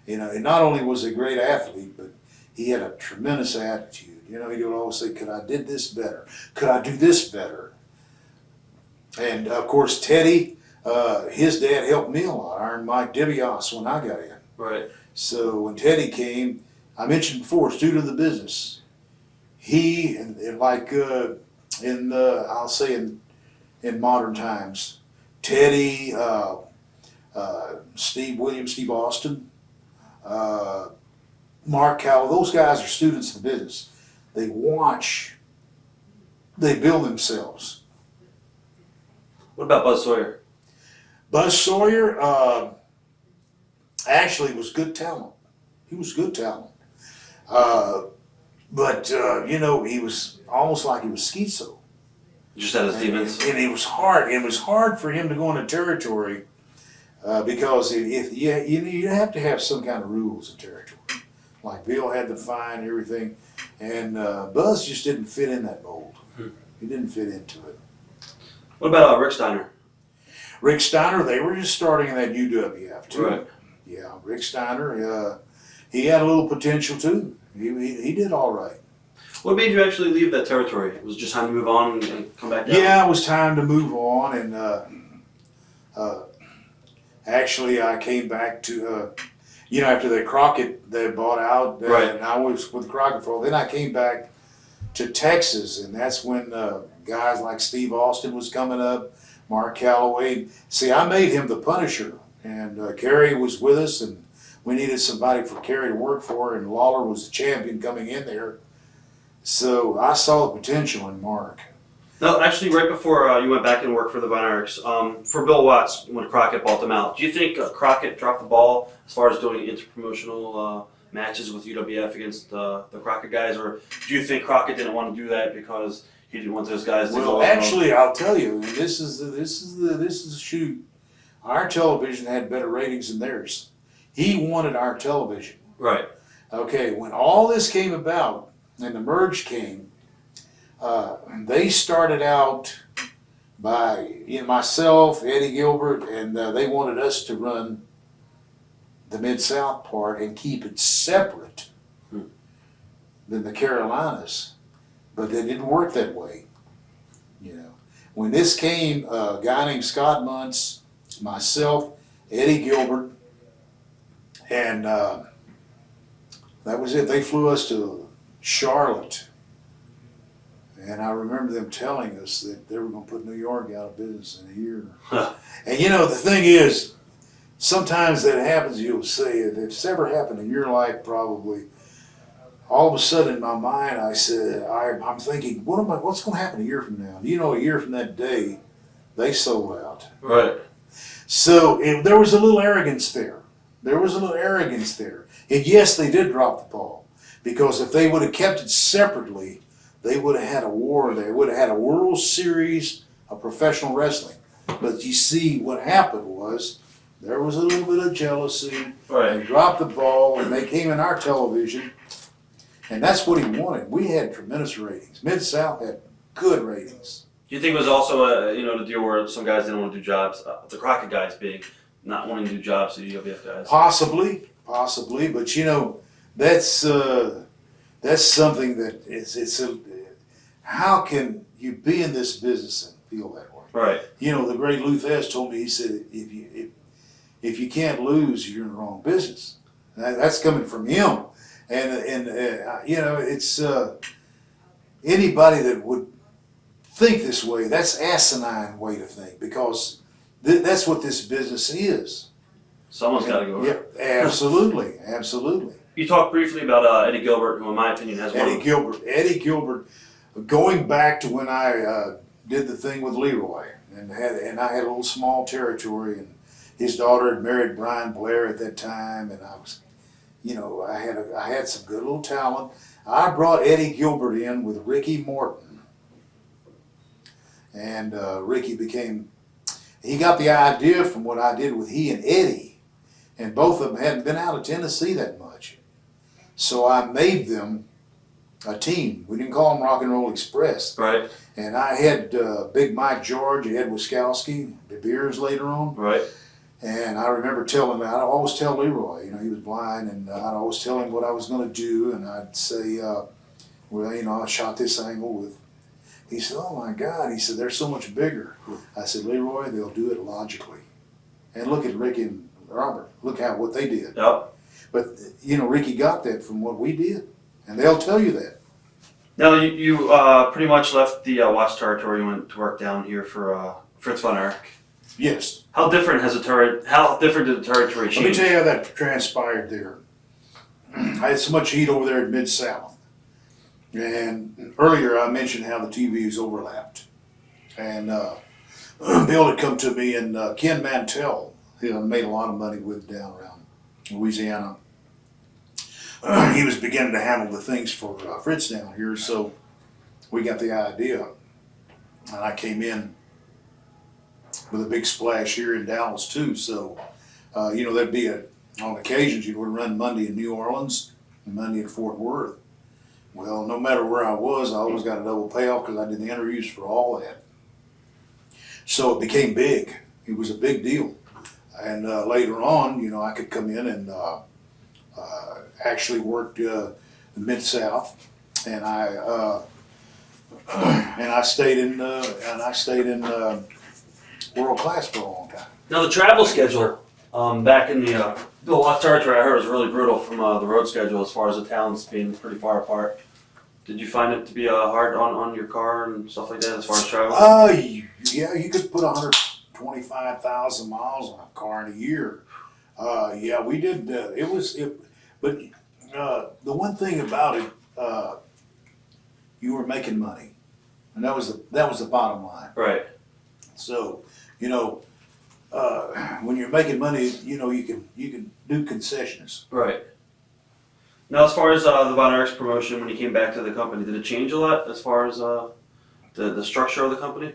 Speaker 2: you know, and not only was he a great athlete, but he had a tremendous attitude. You know, he would always say, could I did this better? Could I do this better? And of course, Teddy, his dad helped me a lot. Iron Mike DiBiase when I got in.
Speaker 1: Right.
Speaker 2: So when Teddy came, I mentioned before, student of the business. He, and like I'll say in modern times, Teddy, Steve Williams, Steve Austin, Mark Cowell, those guys are students of the business. They watch, they build themselves.
Speaker 1: What about Buzz Sawyer?
Speaker 2: Buzz Sawyer actually was good talent. He was good talent. But you know, he was almost like he was schizo.
Speaker 1: Just had his demons.
Speaker 2: And it was hard. It was hard for him to go into territory because if you have to have some kind of rules in territory. Like Bill had to find everything, and Buzz just didn't fit in that mold. He didn't fit into it.
Speaker 1: What about Rick Steiner?
Speaker 2: Rick Steiner, they were just starting in that UWF too.
Speaker 1: Right.
Speaker 2: Yeah, Rick Steiner, he had a little potential too. He did all right.
Speaker 1: What made you actually leave that territory? Was it just time to move on and come back down?
Speaker 2: Yeah, it was time to move on, and actually I came back to, you know, after the Crockett they bought out,
Speaker 1: right.
Speaker 2: And I was with Crockett for. Then I came back to Texas, and that's when guys like Steve Austin was coming up, Mark Calloway. See, I made him the Punisher, and Kerry was with us, and we needed somebody for Kerry to work for, and Lawler was the champion coming in there. So I saw the potential in Mark.
Speaker 1: No, actually, right before you went back and worked for the Von Erichs, for Bill Watts, when Crockett bought them out, do you think Crockett dropped the ball as far as doing interpromotional matches with UWF against the Crockett guys, or do you think Crockett didn't want to do that because he didn't want those guys to go?
Speaker 2: Well, actually, I'll tell you, and this is the shoot. Our television had better ratings than theirs. He wanted our television.
Speaker 1: Right.
Speaker 2: Okay, when all this came about and the merge came, they started out by myself, Eddie Gilbert, and they wanted us to run the Mid-South part and keep it separate than the Carolinas. But it didn't work that way. You know, when this came, a guy named Scott Muntz, myself, Eddie Gilbert, and that was it. They flew us to Charlotte. And I remember them telling us that they were going to put New York out of business in a year. And you know, the thing is, sometimes that happens, you'll say, if it's ever happened in your life, probably, all of a sudden in my mind, I said, I'm thinking, what's going to happen a year from now? You know, a year from that day, they sold out.
Speaker 1: Right.
Speaker 2: So there was a little arrogance there. And yes, they did drop the ball. Because if they would have kept it separately, they would have had a war. They would have had a World Series of professional wrestling. But you see, what happened was there was a little bit of jealousy.
Speaker 1: Right.
Speaker 2: They dropped the ball, and they came in our television, and that's what he wanted. We had tremendous ratings. Mid-South had good ratings.
Speaker 1: Do you think it was also the deal where some guys didn't want to do jobs, the Crockett guys being not wanting to do jobs to the UWF guys?
Speaker 2: Possibly, but you know, that's something that how can you be in this business and feel that way?
Speaker 1: Right.
Speaker 2: You know, the great Lou Thesz told me, he said, if you can't lose, you're in the wrong business. That's coming from him. And you know, it's anybody that would think this way, that's asinine way to think, because that's what this business is.
Speaker 1: Someone's got to go.
Speaker 2: Yeah, absolutely.
Speaker 1: You talked briefly about Eddie Gilbert, who in my opinion has one.
Speaker 2: Eddie Gilbert, going back to when I did the thing with Leroy, and I had a little small territory, and his daughter had married Brian Blair at that time, and I was, you know, I had some good little talent. I brought Eddie Gilbert in with Ricky Morton, and Ricky he got the idea from what I did with he and Eddie, and both of them hadn't been out of Tennessee that much. So I made them a team. We didn't call them Rock and Roll Express.
Speaker 1: Right.
Speaker 2: And I had Big Mike George, Ed Wiskowski, De Beers later on.
Speaker 1: Right.
Speaker 2: And I remember telling him, I'd always tell Leroy, you know, he was blind, and I'd always tell him what I was going to do, and I'd say, well, you know, I shot this angle with, he said, oh my God, he said, they're so much bigger. I said, Leroy, they'll do it logically. And look at Ricky and Robert, look what they did.
Speaker 1: Yep. But,
Speaker 2: you know, Ricky got that from what we did, and they'll tell you that.
Speaker 1: Now, you pretty much left the Watts territory and went to work down here for Fritz von Erich.
Speaker 2: Yes.
Speaker 1: How different did the territory change?
Speaker 2: Let me tell you how that transpired there. I had so much heat over there at Mid-South. And earlier I mentioned how the TVs overlapped. And Bill had come to me, and Ken Mantell, made a lot of money with down around Louisiana. He was beginning to handle the things for Fritz down here, so we got the idea. And I came in with a big splash here in Dallas too. So, there'd be on occasions you would run Monday in New Orleans and Monday in Fort Worth. Well, no matter where I was, I always got a double payoff because I did the interviews for all that. So it became big. It was a big deal. And later on, I could come in and actually worked the Mid-South, and I stayed in world class for a long time.
Speaker 1: Now the travel schedule back in the Bill Watts territory, I heard was really brutal from the road schedule as far as the towns being pretty far apart. Did you find it to be hard on your car and stuff like that as far as travel?
Speaker 2: Yeah, you could put 125,000 miles on a car in a year. Yeah, we did. But the one thing about it, you were making money, and that was the bottom line.
Speaker 1: Right.
Speaker 2: So, when you're making money, you can do concessions.
Speaker 1: Right. Now, as far as the Von Erichs promotion, when you came back to the company, did it change a lot as far as the structure of the company?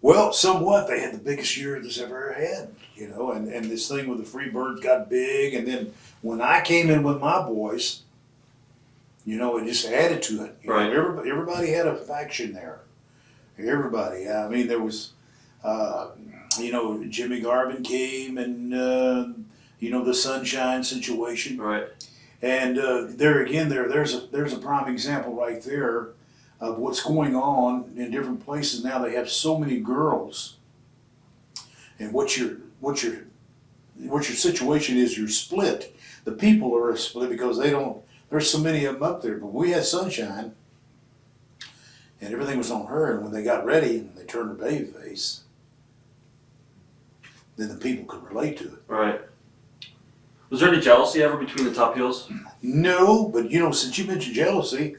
Speaker 2: Well, somewhat. They had the biggest year this ever had, and this thing with the Freebirds got big, and then when I came in with my boys, it just added to it.
Speaker 1: Right.
Speaker 2: Everybody had a faction there. Everybody. I mean, there was, Jimmy Garvin came, and the Sunshine situation.
Speaker 1: Right.
Speaker 2: And there again, there's a prime example right there of what's going on in different places now. They have so many girls, and what your situation is, you're split. The people are split because there's so many of them up there. But we had Sunshine, and everything was on her. And when they got ready and they turned her baby face, then the people could relate to it.
Speaker 1: Right. Was there any jealousy ever between the top heels?
Speaker 2: No, but since you mentioned jealousy,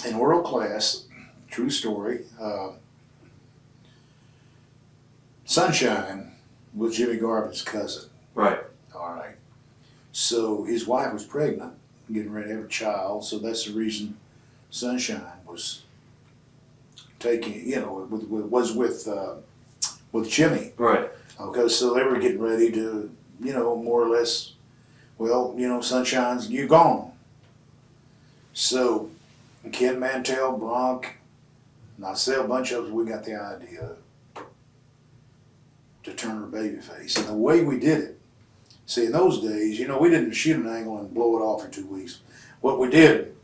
Speaker 2: in world class, true story, Sunshine was Jimmy Garvin's cousin.
Speaker 1: Right.
Speaker 2: All right. So his wife was pregnant, getting ready to have a child, so that's the reason Sunshine was taking, was with Jimmy.
Speaker 1: Right.
Speaker 2: Okay, so they were getting ready to, more or less, Sunshine's, you gone. So Ken Mantell, Bronk, and I say a bunch of us, we got the idea to turn her baby face. And the way we did it, see, in those days, we didn't shoot an angle and blow it off in 2 weeks. What we did,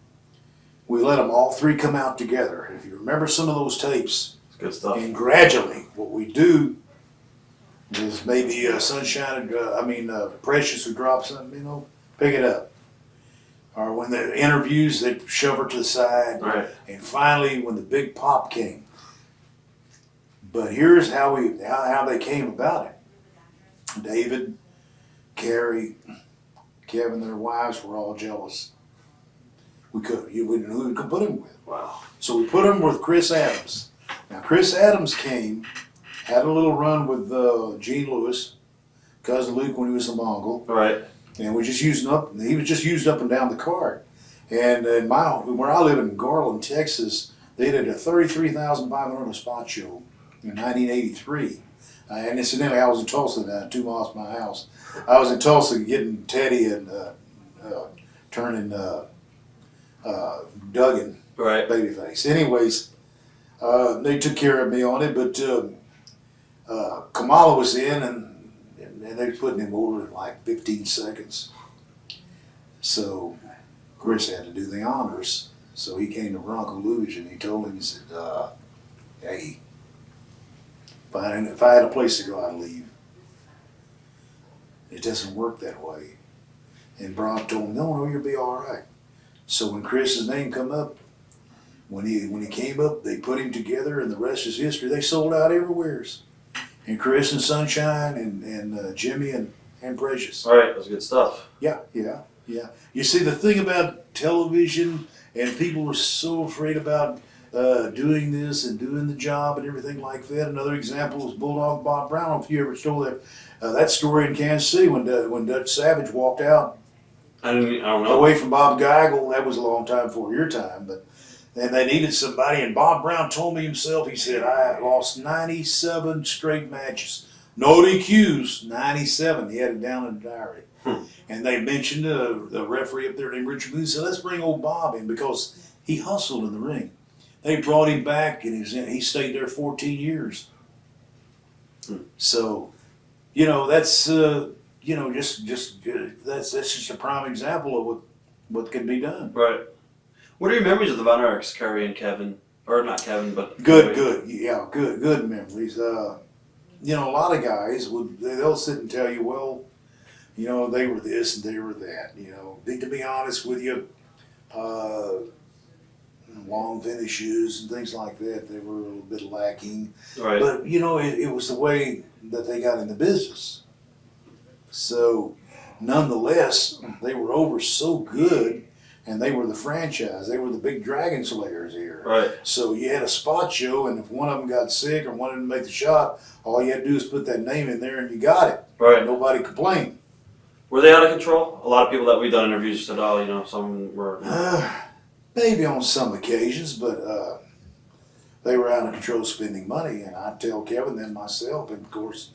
Speaker 2: we let them all three come out together. If you remember some of those tapes,
Speaker 1: It's good stuff.
Speaker 2: and gradually, what we do is maybe Sunshine, Precious would drop something, pick it up. Or when the interviews, they'd shove her to the side.
Speaker 1: Right.
Speaker 2: And finally, when the big pop came. But here's how they came about it. David, Carrie, Kevin, their wives were all jealous. We didn't know who we could put him with.
Speaker 1: Wow.
Speaker 2: So we put him with Chris Adams. Now Chris Adams came, had a little run with Gene Lewis, Cousin Luke when he was a Mongol.
Speaker 1: Right.
Speaker 2: And we just he was just used up and down the card. And where I live in Garland, Texas, they did a 33,500 spot show in 1983. And incidentally, I was in Tulsa, 2 miles from my house. I was in Tulsa getting Teddy and turning Duggan
Speaker 1: Right.
Speaker 2: babyface. Anyways, they took care of me on it, but Kamala was in, and they were putting him over in like 15 seconds. So Chris had to do the honors. So he came to Bronco Luge and he told him, he said, hey, if I had a place to go, I'd leave. It doesn't work that way. And Bronco told him, no, you'll be all right. So when Chris's name come up, when he came up, they put him together, and the rest is history. They sold out everywhere. And Chris and Sunshine and Jimmy and Precious.
Speaker 1: All right. That's good stuff.
Speaker 2: Yeah. You see, the thing about television, and people were so afraid about doing this and doing the job and everything like that. Another example is Bulldog Bob Brown. I don't know if you ever told that story in Kansas City when Dutch Savage walked out
Speaker 1: I don't know.
Speaker 2: away from Bob Geigel. That was a long time before your time, but and they needed somebody. And Bob Brown told me himself. He said, "I lost 97 straight matches, no DQs, 97." He had it down in the diary. And they mentioned the referee up there named Richard Booth. Said, "Let's bring old Bob in because he hustled in the ring." They brought him back, and he stayed there 14 years. So, that's that's just a prime example of what can be done.
Speaker 1: Right. What are your memories of the Von Erichs, Kerry and Kevin? Or not Kevin, but
Speaker 2: Good memories. A lot of guys they'll sit and tell you, well, they were this and they were that. To be honest with you, long finishes and things like that, they were a little bit lacking.
Speaker 1: Right.
Speaker 2: But it was the way that they got in the business. So, nonetheless, they were over so good, and they were the franchise. They were the big dragon slayers here.
Speaker 1: Right.
Speaker 2: So you had a spot show, and if one of them got sick or wanted to make the shot, all you had to do is put that name in there, and you got it.
Speaker 1: Right.
Speaker 2: Nobody complained.
Speaker 1: Were they out of control? A lot of people that we've done interviews said, "Oh, some were."
Speaker 2: Maybe on some occasions, but they were out of control spending money, and I'd tell Kevin then myself, and of course,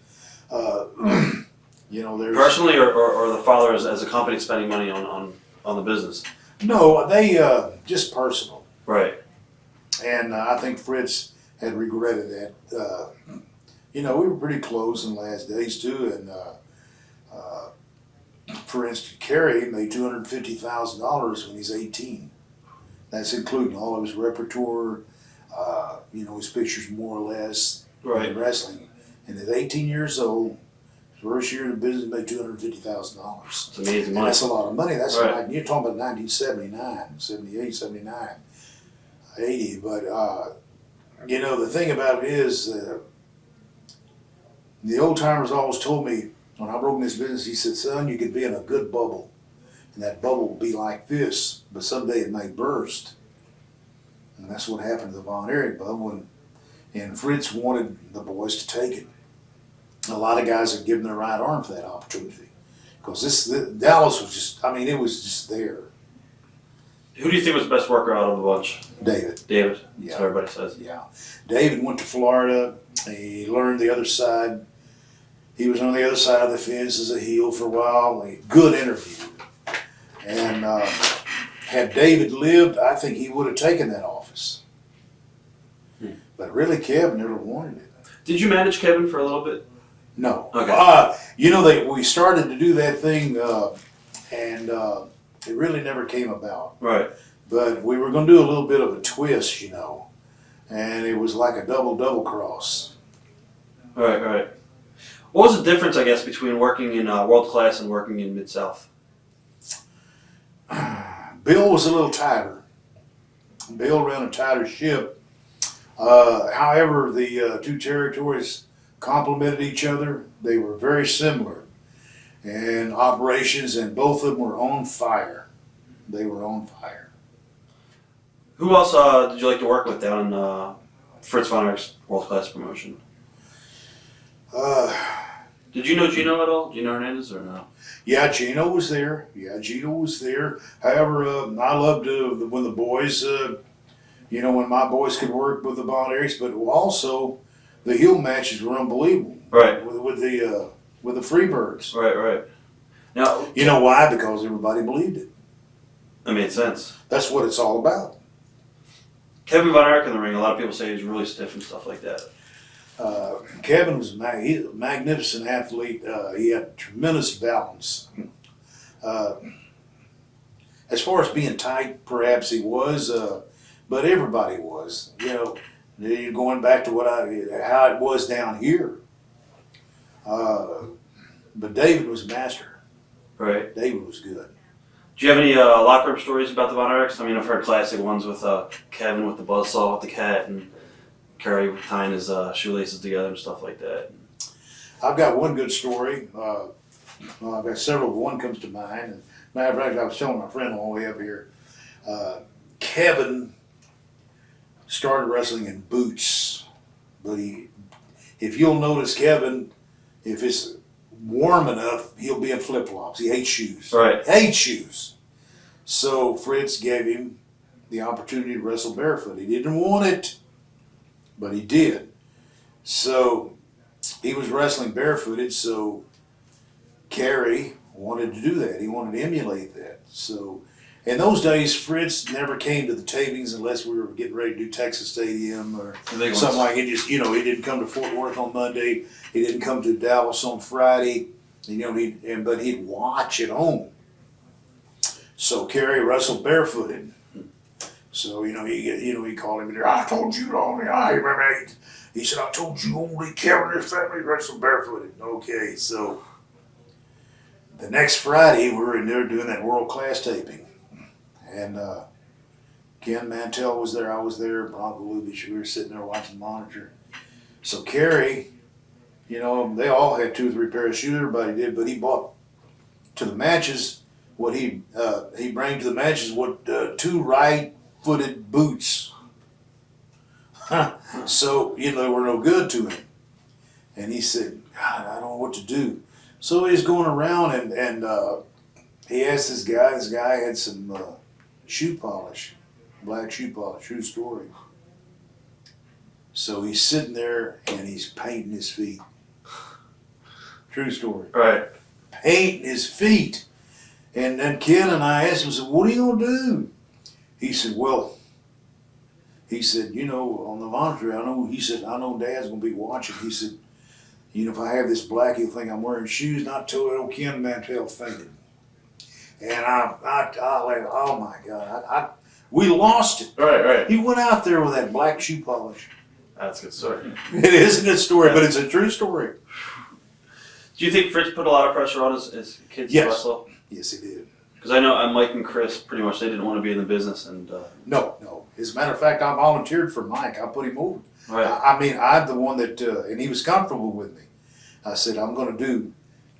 Speaker 2: there's
Speaker 1: Personally, or the father as a company spending money on the business.
Speaker 2: no, they just personal,
Speaker 1: Right.
Speaker 2: and I think Fritz had regretted that. We were pretty close in the last days too, and for instance, Kerry made $250,000 when he's 18. That's including all of his repertoire, his pictures more or less,
Speaker 1: Right.
Speaker 2: in wrestling. And at 18 years old, his first year in the business, he made $250,000.
Speaker 1: It's amazing
Speaker 2: And
Speaker 1: money.
Speaker 2: that's a lot of money. That's
Speaker 1: Right.
Speaker 2: like, you're talking about 1979, 78, 79, 80. But, the thing about it is, the old timers always told me, when I broke in this business, he said, "Son, you could be in a good bubble. And that bubble will be like this, but someday it may burst." And that's what happened to the Von Erich bubble. And Fritz wanted the boys to take it. A lot of guys had given their right arm for that opportunity. Because Dallas was just, it was just there.
Speaker 1: Who do you think was the best worker out of the bunch?
Speaker 2: David.
Speaker 1: David.
Speaker 2: Yeah.
Speaker 1: That's what everybody says.
Speaker 2: Yeah. David went to Florida. He learned the other side. He was on the other side of the fence as a heel for a while. A good interview. And had David lived, I think he would have taken that office. But really, Kev never wanted it.
Speaker 1: Did you manage Kevin for a little bit?
Speaker 2: No.
Speaker 1: Okay.
Speaker 2: We started to do that thing, and it really never came about.
Speaker 1: Right.
Speaker 2: But we were going to do a little bit of a twist, and it was like a double cross.
Speaker 1: Right. What was the difference, I guess, between working in World Class and working in Mid-South?
Speaker 2: Bill was a little tighter. Bill ran a tighter ship. However, the two territories complemented each other. They were very similar in operations, and both of them were on fire. They were on fire.
Speaker 1: Who else did you like to work with down in Fritz Von Erich's World Class promotion? Did you know Gino at all? Gino Hernandez or no?
Speaker 2: Yeah, Gino was there. However, I loved when the boys, when my boys could work with the Von Erichs, but also the heel matches were unbelievable.
Speaker 1: Right.
Speaker 2: With the Freebirds.
Speaker 1: Right. Now,
Speaker 2: you know why? Because everybody believed it.
Speaker 1: That made sense.
Speaker 2: That's what it's all about.
Speaker 1: Kevin Von Erich in the ring, a lot of people say he's really stiff and stuff like that.
Speaker 2: Kevin was he's a magnificent athlete. He had tremendous balance. As far as being tight, perhaps he was, but everybody was. Going back to how it was down here. But David was a master.
Speaker 1: Right.
Speaker 2: David was good.
Speaker 1: Do you have any locker room stories about the Von Erichs? I've heard classic ones with Kevin with the buzzsaw with the cat and Kerry tying his shoelaces together and stuff like that.
Speaker 2: I've got one good story. I've got several, but one comes to mind. And matter of fact, I was telling my friend on the way up here, Kevin started wrestling in boots. But if you'll notice, Kevin, if it's warm enough, he'll be in flip-flops. He hates shoes.
Speaker 1: Right.
Speaker 2: Hates shoes. So Fritz gave him the opportunity to wrestle barefoot. He didn't want it, but he did. So he was wrestling barefooted, so Kerry wanted to do that. He wanted to emulate that. So in those days, Fritz never came to the tapings unless we were getting ready to do Texas Stadium or something like it. Just, he didn't come to Fort Worth on Monday. He didn't come to Dallas on Friday. But he'd watch at home. So Kerry wrestled barefooted. So, he called him there. I told you only he said, I told you only Kevin and his family wrestled barefooted. Okay, so the next Friday we were in there doing that world class taping. And Ken Mantell was there, I was there, Bronco Lubitsch, we were sitting there watching the monitor. So Kerry, they all had 2 or 3 pairs of shoes, everybody did, but he bought to the matches what he brought to the matches 2 right-footed boots. So, they were no good to him. And he said, God, I don't know what to do. So he's going around and he asked this guy had some shoe polish, black shoe polish, true story. So he's sitting there and he's painting his feet. True story.
Speaker 1: Right.
Speaker 2: Painting his feet. And then Ken and I asked him, what are you going to do? He said, on the monitor, I know Dad's going to be watching. He said, if I have this black, he'll think I'm wearing shoes. Not till old Ken Mantell fainted. And oh my God, we lost it.
Speaker 1: Right.
Speaker 2: He went out there with that black shoe polish.
Speaker 1: That's a good story.
Speaker 2: It is a good story, but it's a true story.
Speaker 1: Do you think Fritz put a lot of pressure on his kids to wrestle?
Speaker 2: Yes, he did.
Speaker 1: Because I know Mike and Chris, pretty much, they didn't want to be in the business. And
Speaker 2: No. As a matter of fact, I volunteered for Mike. I put him over.
Speaker 1: Right.
Speaker 2: I'm the one that, and he was comfortable with me. I said, I'm going to do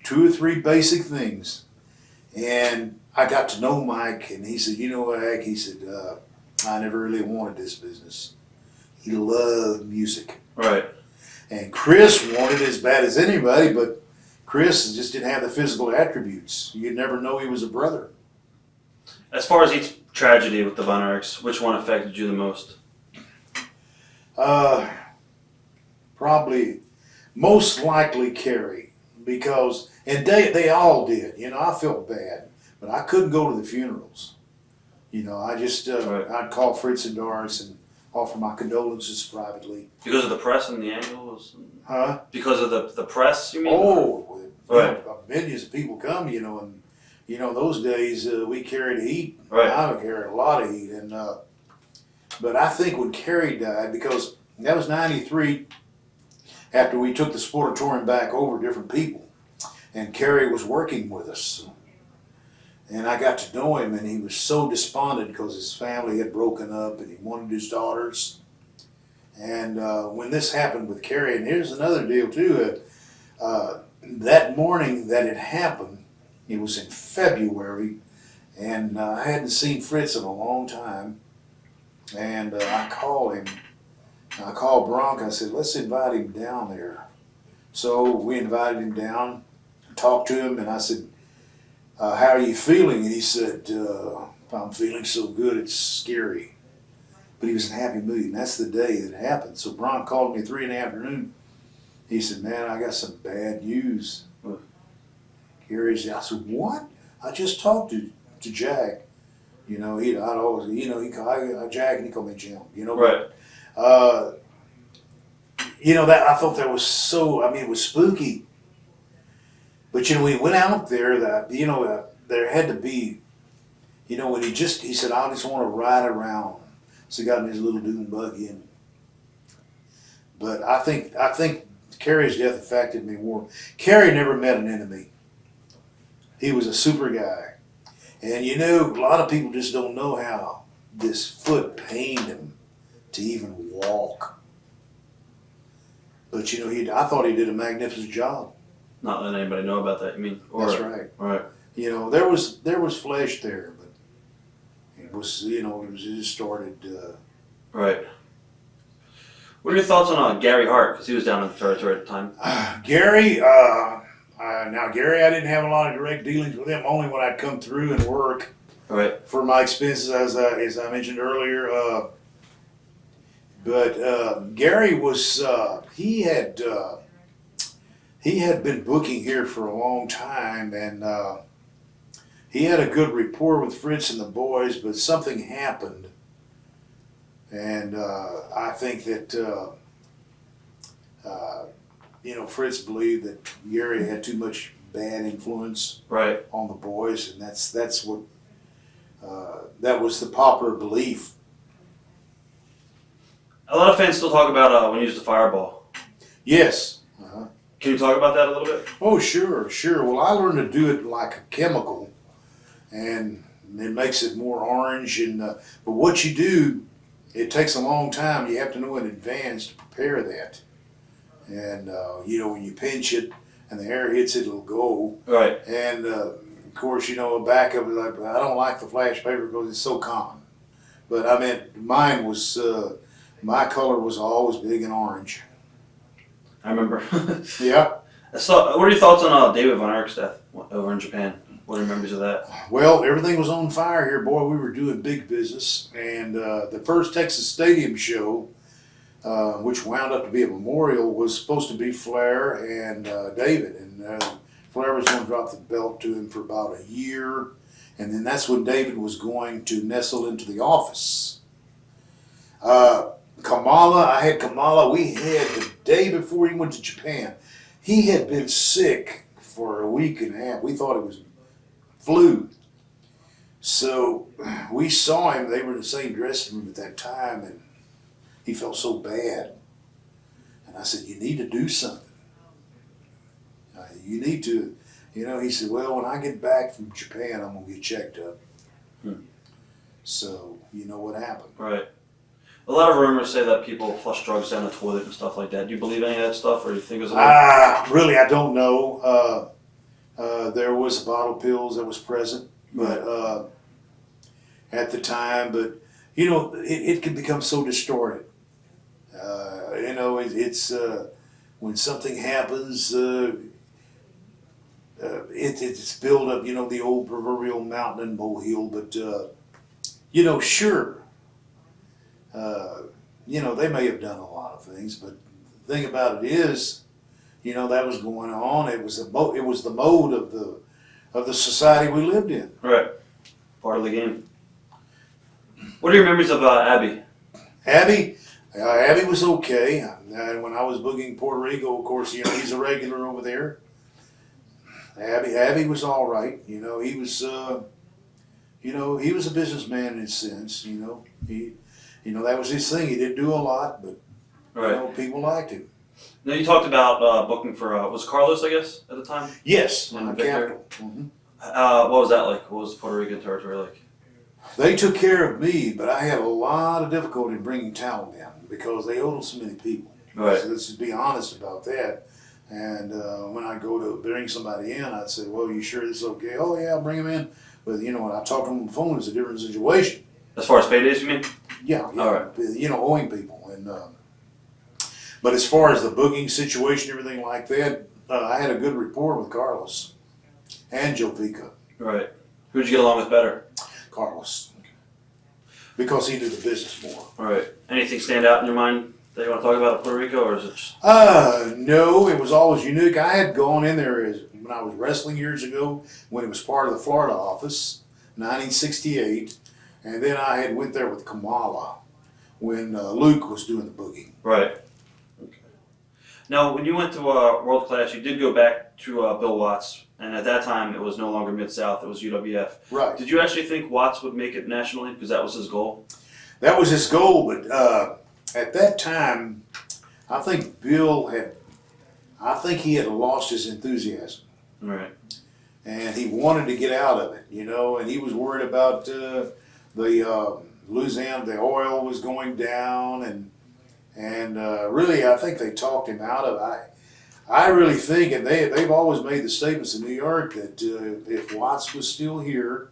Speaker 2: 2 or 3 basic things. And I got to know Mike, and he said, Ike, he said, I never really wanted this business. He loved music.
Speaker 1: Right.
Speaker 2: And Chris wanted it as bad as anybody, but Chris just didn't have the physical attributes. You'd never know he was a brother.
Speaker 1: As far as each tragedy with the Von Erichs, which one affected you the most?
Speaker 2: Probably, most likely Kerry, because, and they all did. I felt bad, but I couldn't go to the funerals. I just, I'd call Fritz and Doris and offer my condolences privately.
Speaker 1: Because of the press and the angles?
Speaker 2: Huh?
Speaker 1: Because of the press, you mean?
Speaker 2: Oh,
Speaker 1: right.
Speaker 2: Millions of people come, and those days we carried heat.
Speaker 1: Right.
Speaker 2: I carried a lot of heat, and but I think when Kerry died, because that was '93, after we took the Sportatorium back over different people, and Kerry was working with us, and I got to know him, and he was so despondent because his family had broken up, and he wanted his daughters. And when this happened with Kerry, and here's another deal too. That morning that it happened, it was in February, and I hadn't seen Fritz in a long time. And I called him. I called Bronk. I said, let's invite him down there. So we invited him down, talked to him, and I said, how are you feeling? And he said, I'm feeling so good, it's scary. But he was in a happy mood, and that's the day that it happened. So Bronk called me at 3 in the afternoon. He said, man, I got some bad news. Erich, I said, what? I just talked to Jack. I'd always, he called Jack and he called me Jim.
Speaker 1: Right.
Speaker 2: That I thought that was so. It was spooky. But we went out there. There had to be. When he said, I just want to ride around. So he got in his little dune buggy and. But I think Kerry's death affected me more. Kerry never met an enemy. He was a super guy. And a lot of people just don't know how this foot pained him to even walk. But I thought he did a magnificent job.
Speaker 1: Not letting anybody know about that, you mean?
Speaker 2: That's right.
Speaker 1: Right.
Speaker 2: There was flesh there, but it was, it just started.
Speaker 1: Right. What are your thoughts on Gary Hart? Because he was down in the territory at the time.
Speaker 2: Gary, now Gary, I didn't have a lot of direct dealings with him, only when I'd come through and work
Speaker 1: Right.
Speaker 2: for my expenses, as I mentioned earlier. But Gary was, he had been booking here for a long time, and he had a good rapport with Fritz and the boys, but something happened. And I think that, Fritz believed that Gary had too much bad influence
Speaker 1: Right.
Speaker 2: on the boys, and that's what, that was the popular belief.
Speaker 1: A lot of fans still talk about when you use the fireball.
Speaker 2: Yes.
Speaker 1: Can you talk about that a little bit?
Speaker 2: Oh, sure. Well, I learned to do it like a chemical, and it makes it more orange. And but what you do, it takes a long time. You have to know in advance to prepare that. And when you pinch it and the air hits it, it'll go.
Speaker 1: Right.
Speaker 2: And of course, back of it, I don't like the flash paper because it's so common. But I mean, mine was my color was always big and orange.
Speaker 1: I remember.
Speaker 2: Yeah.
Speaker 1: So, what are your thoughts on David Von Erich's death over in Japan? What are your memories of that?
Speaker 2: Well, everything was on fire here, boy. We were doing big business, and the first Texas Stadium show, which wound up to be a memorial, was supposed to be Flair and David, and Flair was going to drop the belt to him for about a year, and then that's when David was going to nestle into the office. Kamala, I had Kamala. We had the day before he went to Japan. He had been sick for a week and a half. We thought it was flu. So we saw him. They were in the same dressing room at that time, and he felt so bad. And I said, "You need to do something. You need to." He said, "Well, when I get back from Japan, I'm going to get checked up." So you know what happened.
Speaker 1: Right. A lot of rumors say that people flush drugs down the toilet and stuff like that. Do you believe any of that stuff, or do you think it was?
Speaker 2: Really, I don't know. There was a bottle of pills that was present, but at the time, but it can become so distorted. It's when something happens, it's built up. The old proverbial mountain and molehill, but sure. They may have done a lot of things, but the thing about it is, that was going on. It was the mode of the society we lived in.
Speaker 1: Right. Part of the game. What are your memories of Abby?
Speaker 2: Abby was okay. And when I was boogieing Puerto Rico, of course, he's a regular over there. Abby was all right. He was, he was a businessman in a sense. That was his thing. He didn't do a lot, but people liked him.
Speaker 1: Now you talked about booking for was Carlos, I guess, at the time.
Speaker 2: Yes,
Speaker 1: in the
Speaker 2: capital. Mm-hmm.
Speaker 1: What was that like? What was Puerto Rican territory like?
Speaker 2: They took care of me, but I had a lot of difficulty bringing talent in because they owed so many people.
Speaker 1: Right.
Speaker 2: So let's just be honest about that. And when I go to bring somebody in, I'd say, "Well, you sure this is okay?" "Oh yeah, I'll bring him in." But when I talk to them on the phone, it's a different situation.
Speaker 1: As far as paydays, you mean?
Speaker 2: Yeah.
Speaker 1: All right.
Speaker 2: Owing people, and but as far as the booking situation, everything like that, I had a good rapport with Carlos and Jovica.
Speaker 1: Right. Who'd you get along with better?
Speaker 2: Carlos, because he knew the business more.
Speaker 1: All right. Anything stand out in your mind that you want to talk about at Puerto Rico, or is it just?
Speaker 2: No, it was always unique. I had gone in there when I was wrestling years ago, when it was part of the Florida office, 1968. And then I had went there with Kamala when Luke was doing the booking.
Speaker 1: Right. Okay. Now, when you went to World Class, you did go back to Bill Watts, and at that time it was no longer Mid-South, it was UWF.
Speaker 2: Right.
Speaker 1: Did you actually think Watts would make it nationally, because that was his goal?
Speaker 2: That was his goal, but at that time, I think he had lost his enthusiasm.
Speaker 1: Right.
Speaker 2: And he wanted to get out of it, and he was worried about the Louisiana, the oil was going down, and really, I think they talked him out of it. I really think, and they've always made the statements in New York that if Watts was still here,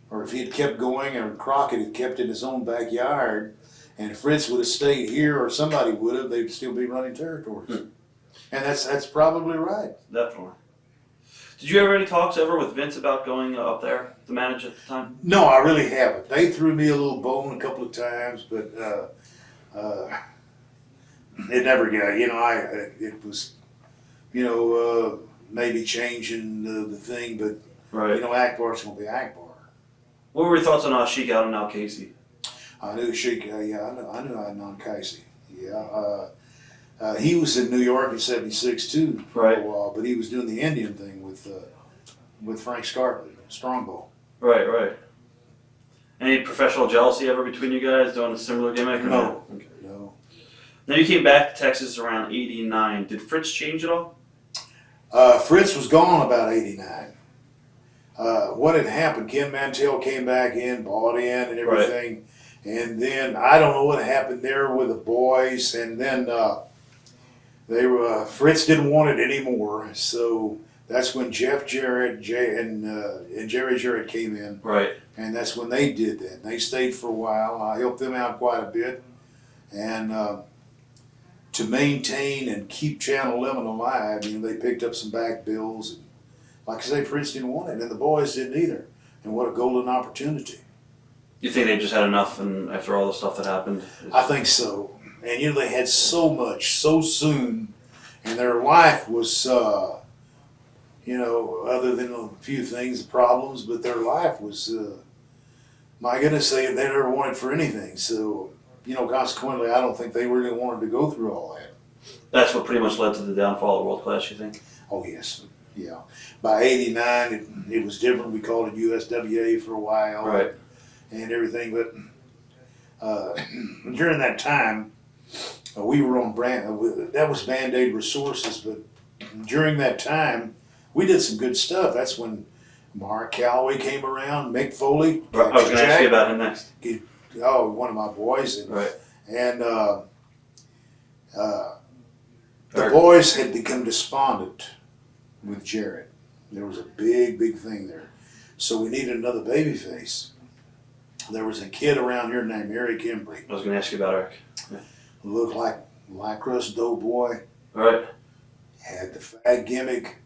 Speaker 2: or if he had kept going, or Crockett had kept in his own backyard, And if Fritz would have stayed here, or somebody would have, they'd still be running territories. And that's probably right.
Speaker 1: Definitely. Did you ever any talks ever with Vince about going up there to manage at the time?
Speaker 2: No, I really haven't. They threw me a little bone a couple of times, but it never got. It was, maybe changing the thing, but
Speaker 1: Right.
Speaker 2: Akbar's gonna be Akbar.
Speaker 1: What were your thoughts on Sheik out and now Casey?
Speaker 2: I knew Sheik. Yeah, I knew I'd known Casey. Yeah. He was in New York in '76 too for
Speaker 1: Right.
Speaker 2: a while, but he was doing the Indian thing with Frank Scarlett, Strongbow.
Speaker 1: Right. Any professional jealousy ever between you guys doing a similar gimmick? Or
Speaker 2: No.
Speaker 1: Okay.
Speaker 2: No.
Speaker 1: Now you came back to Texas around '89. Did Fritz change at all?
Speaker 2: Fritz was gone about '89. What had happened? Ken Mantell came back in, bought in, and everything, and then I don't know what happened there with the boys, and then Fritz didn't want it anymore, so that's when Jeff Jarrett and Jerry Jarrett came in,
Speaker 1: Right.
Speaker 2: and that's when they did that. They stayed for a while. I helped them out quite a bit, and to maintain and keep Channel 11 alive, they picked up some back bills. And like I say, Fritz didn't want it, and the boys didn't either. And what a golden opportunity.
Speaker 1: You think they just had enough, and after all the stuff that happened?
Speaker 2: I think so. And they had so much so soon, and their life was, other than a few things, problems, but their life was, my goodness, they never wanted for anything. So, consequently, I don't think they really wanted to go through all that.
Speaker 1: That's what pretty much led to the downfall of World Class, you think?
Speaker 2: Oh, yes. Yeah. By '89, it was different. We called it USWA for a while.
Speaker 1: Right.
Speaker 2: And everything. But during that time, we were on that was Band-Aid Resources. But during that time, we did some good stuff. That's when Mark Calloway came around, Mick Foley.
Speaker 1: I was going to ask you about him next.
Speaker 2: One of my boys.
Speaker 1: Right.
Speaker 2: And the boys had become despondent with Jarrett. There was a big thing there. So we needed another baby face. There was a kid around here named Eric Embry.
Speaker 1: I was going to ask you about Eric. Yeah.
Speaker 2: Looked like Lycra's doughboy.
Speaker 1: Right.
Speaker 2: Had the fat gimmick.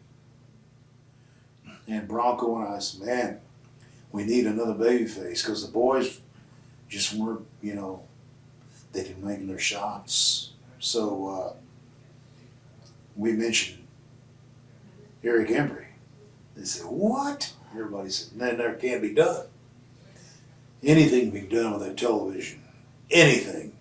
Speaker 2: And Bronco and I said, man, we need another baby face because the boys just weren't, they didn't make their shots. So we mentioned Eric Embry. They said, what? Everybody said, man, that can't be done. Anything can be done with that television. Anything.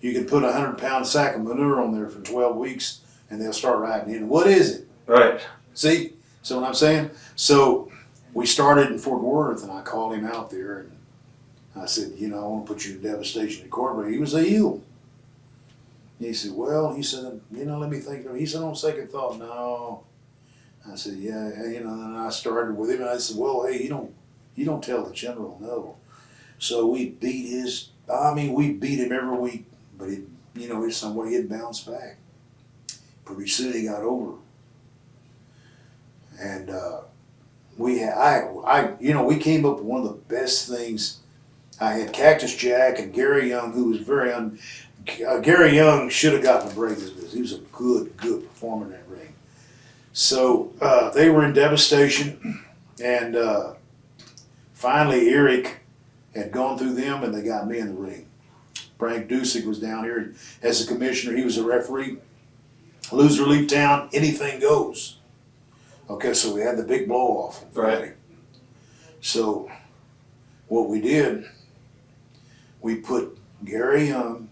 Speaker 2: You can put a 100-pound sack of manure on there for 12 weeks and they'll start riding in. What is it?
Speaker 1: Right.
Speaker 2: See? See what I'm saying? So we started in Fort Worth and I called him out there and I said, I want to put you in Devastation Incorporated. He was a heel. He said, let me think. He said, on second thought, no. I said, yeah, and I started with him and I said, well, hey, you don't tell the general no. So we beat him every week, but some way he'd bounce back. Pretty soon he got over. And we came up with one of the best things. I had Cactus Jack and Gary Young, who was Gary Young should have gotten a break in this business. He was a good performer in that ring. So they were in Devastation, and finally Erich had gone through them, and they got me in the ring. Frank Dusek was down here as a commissioner. He was a referee. Loser leave town, anything goes. Okay, so we had the big blow off on Friday.
Speaker 1: Right.
Speaker 2: So what we did, we put Gary Young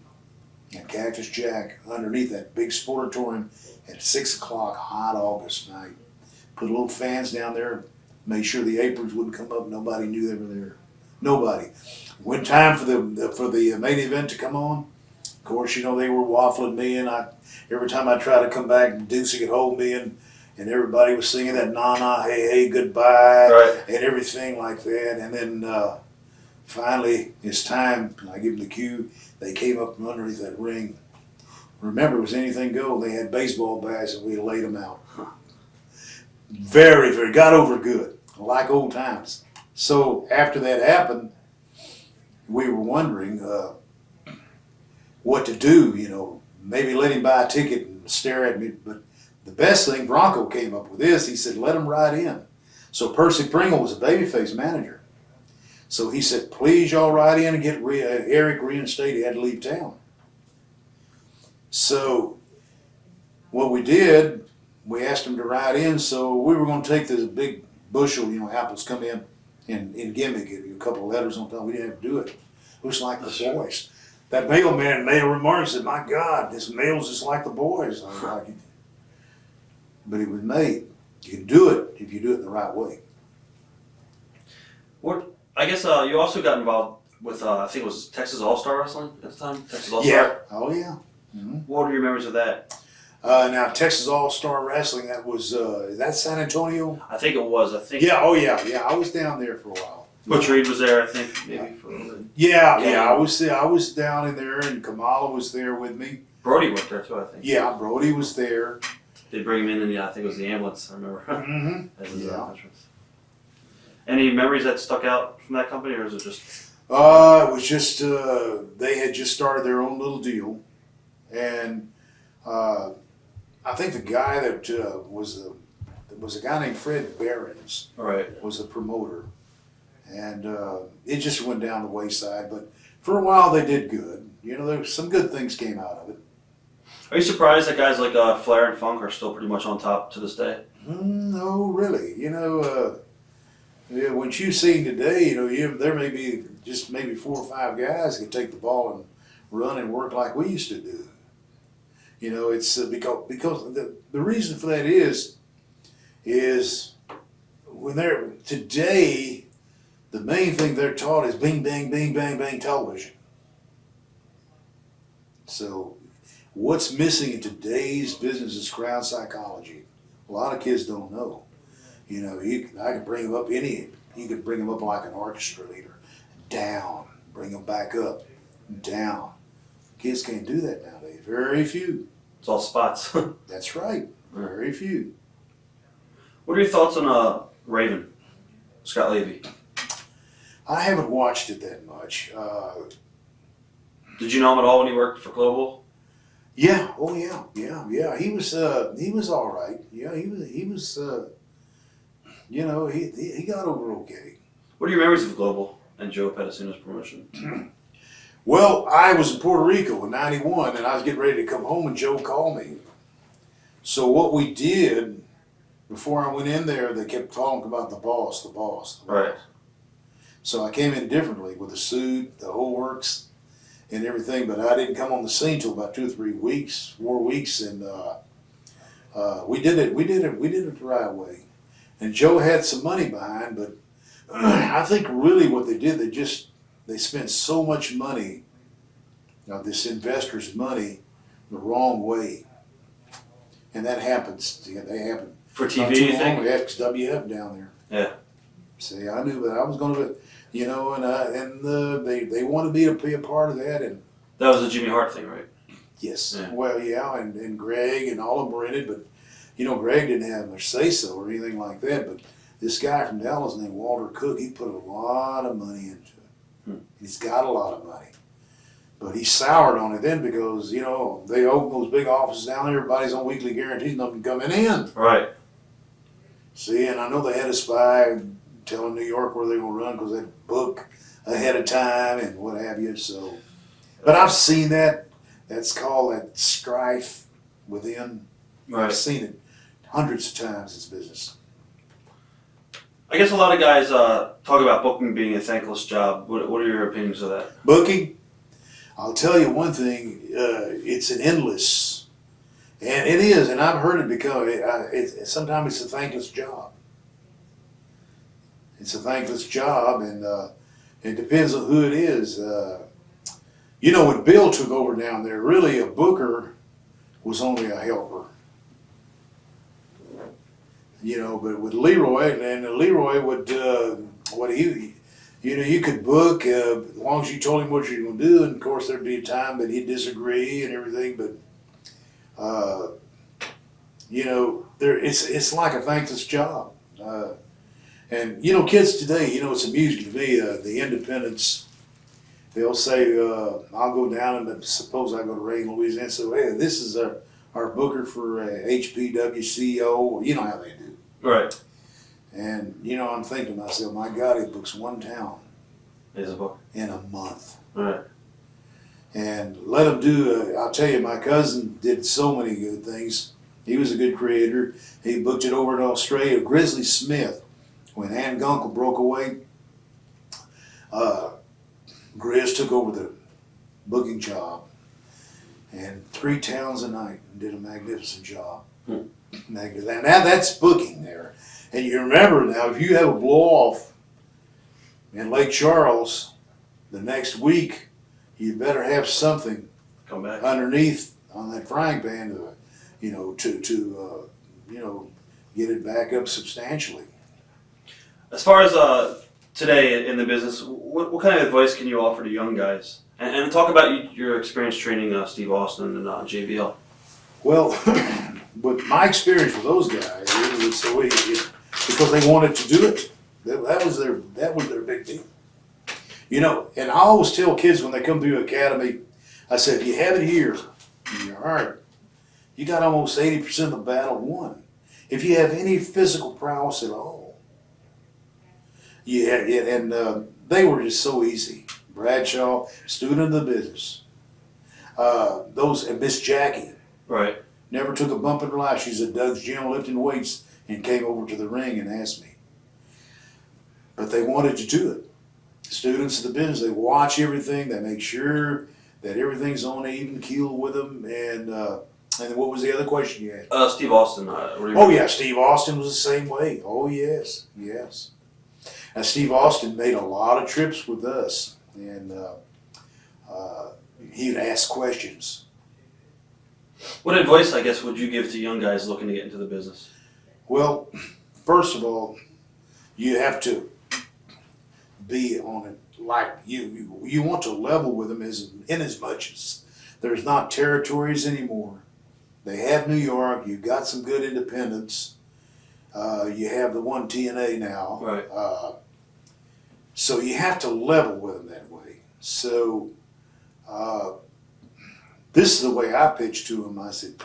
Speaker 2: and Cactus Jack underneath that big sportatorium at 6 o'clock hot August night. Put little fans down there, made sure the aprons wouldn't come up. Nobody knew they were there. Nobody. When time for the main event to come on, of course, they were waffling me, and every time I tried to come back, Deucey could hold me, and everybody was singing that na-na, hey, goodbye,
Speaker 1: Right.
Speaker 2: and everything like that. And then finally, it's time, and I give them the cue. They came up from underneath that ring. Remember, it was anything go. They had baseball bats, and we laid them out. Very, got over good, like old times. So after that happened, we were wondering, what to do. Maybe let him buy a ticket and stare at me. But the best thing, Bronco came up with this. He said, let him ride in. So Percy Pringle was a babyface manager. So he said, please y'all ride in and get Eric reinstated. He had to leave town. So what we did, we asked him to ride in. So we were going to take this big bushel, apples come in gimmick, a couple of letters on top. We didn't have to do it. It was like the boys. That mailman made a remark and said, my God, this mail's just like the boys. I was like, but it was made. You can do it if you do it the right way.
Speaker 1: I guess you also got involved with, I think it was Texas All-Star Wrestling at the time? Texas All-Star?
Speaker 2: Yeah. Oh, yeah. Mm-hmm.
Speaker 1: What are your memories of that?
Speaker 2: Now, Texas All-Star Wrestling, that was, is that San Antonio?
Speaker 1: I think it was.
Speaker 2: Yeah, oh, yeah. I was down there for a while.
Speaker 1: Butch Reed was there, I think, maybe for a little bit.
Speaker 2: Yeah. I was down in there, and Kamala was there with me.
Speaker 1: Brody worked there, too, I think.
Speaker 2: Yeah, Brody was there.
Speaker 1: They bring him in, and I think it was the ambulance, I remember.
Speaker 2: Mm-hmm.
Speaker 1: As his entrance. Any memories that stuck out from that company, or is it just?
Speaker 2: It was just they had just started their own little deal, and I think the guy that was a guy named Fred Behrens.
Speaker 1: Right.
Speaker 2: Was the promoter, and it just went down the wayside. But for a while, they did good. There was some good things came out of it.
Speaker 1: Are you surprised that guys like Flair and Funk are still pretty much on top to this day?
Speaker 2: No, really. What you see today, there may be just maybe 4 or 5 guys can take the ball and run and work like we used to do. It's because the reason for that is when they're today, the main thing they're taught is bing, bang, bing, bang, bang television. So what's missing in today's business is crowd psychology. A lot of kids don't know. I could bring them up you could bring them up like an orchestra leader. Down, bring them back up, down. Kids can't do that nowadays. Very few.
Speaker 1: It's all spots.
Speaker 2: That's right. Very few.
Speaker 1: What are your thoughts on Raven, Scott Levy?
Speaker 2: I haven't watched it that much.
Speaker 1: Did you know him at all when he worked for Global?
Speaker 2: Yeah. Oh yeah. He was all right. Yeah, he was. He got over okay.
Speaker 1: What are your memories of Global and Joe Pedicino's promotion?
Speaker 2: Well, I was in Puerto Rico in '91, and I was getting ready to come home, and Joe called me. So what we did before I went in there, they kept talking about the boss.
Speaker 1: Right.
Speaker 2: So I came in differently with the suit, the whole works, and everything. But I didn't come on the scene till about 2 or 3 weeks, 4 weeks, and we did it the right way. And Joe had some money behind, but I think really what they did, they spent so much money, this investor's money, the wrong way. And that happens. They happen.
Speaker 1: For TV, you think?
Speaker 2: XWF down there.
Speaker 1: Yeah.
Speaker 2: See, I knew that I was going to, they wanted me to be a part of that. And
Speaker 1: that was the Jimmy Hart thing, right?
Speaker 2: Yes.
Speaker 1: Yeah.
Speaker 2: Well, yeah, and Greg and all of them were in it, but Greg didn't have much say-so or anything like that, but this guy from Dallas named Walter Cook, he put a lot of money into it. He's got a lot of money. But he soured on it then because, they open those big offices down there, everybody's on weekly guarantees, nothing coming in.
Speaker 1: Right.
Speaker 2: See, and I know they had a spy telling New York where they're going to run because they book ahead of time and what have you. So, but I've seen that. That's called that strife within.
Speaker 1: Right.
Speaker 2: I've seen it hundreds of times in this business.
Speaker 1: I guess a lot of guys talk about booking being a thankless job. What are your opinions of that?
Speaker 2: Booking, I'll tell you one thing, it's an endless, and it is, and I've heard it become, sometimes it's a thankless job. It's a thankless job, and it depends on who it is. When Bill took over down there, really a booker was only a helper. But with Leroy, and Leroy would, you could book as long as you told him what you were going to do, and of course there'd be a time that he'd disagree and everything, but, it's like a thankless job. And, kids today, it's amusing to me, the independents, they'll say, I'll go down and suppose I go to Reagan, Louisiana, so hey, this is our booker for HPWCO. You know how they do.
Speaker 1: Right.
Speaker 2: And, you know, I'm thinking to myself, my God, he books one town
Speaker 1: Is a book.
Speaker 2: in a month.
Speaker 1: Right.
Speaker 2: And let him do, I'll tell you, my cousin did so many good things. He was a good creator. He booked it over in Australia. Grizzly Smith, when Ann Gunkel broke away, Grizz took over the booking job, and 3 towns a night, and did a magnificent job. Magnificent. Now that's booking there. And you remember now, if you have a blow-off in Lake Charles the next week, you better have something
Speaker 1: Come back.
Speaker 2: underneath on that frying pan to, you know, you know, get it back up substantially.
Speaker 1: As far as today in the business, what kind of advice can you offer to young guys? And talk about your experience training Steve Austin and JBL.
Speaker 2: Well, with my experience with those guys, it was the way because they wanted to do it. That was their big deal. You know, and I always tell kids when they come through academy, I said, if you have it here in your heart, you got almost 80% of the battle won. If you have any physical prowess at all, and they were just so easy. Bradshaw, student of the business. And Miss Jackie.
Speaker 1: Right.
Speaker 2: Never took a bump in her life. She's at Doug's gym lifting weights and came over to the ring and asked me. But they wanted to do it. Students of the business, they watch everything, they make sure that everything's on an even keel with them. And what was the other question you had?
Speaker 1: Steve Austin.
Speaker 2: Oh yeah, Steve Austin was the same way. Oh yes, yes. Now Steve Austin made a lot of trips with us, and he'd ask questions.
Speaker 1: What advice, I guess, would you give to young guys looking to get into the business?
Speaker 2: Well, first of all, you have to be on it like you want to level with them in as much as there's not territories anymore. They have New York. You've got some good independents. You have the one TNA now.
Speaker 1: Right.
Speaker 2: So you have to level with them that way. So this is the way I pitched to them. I said,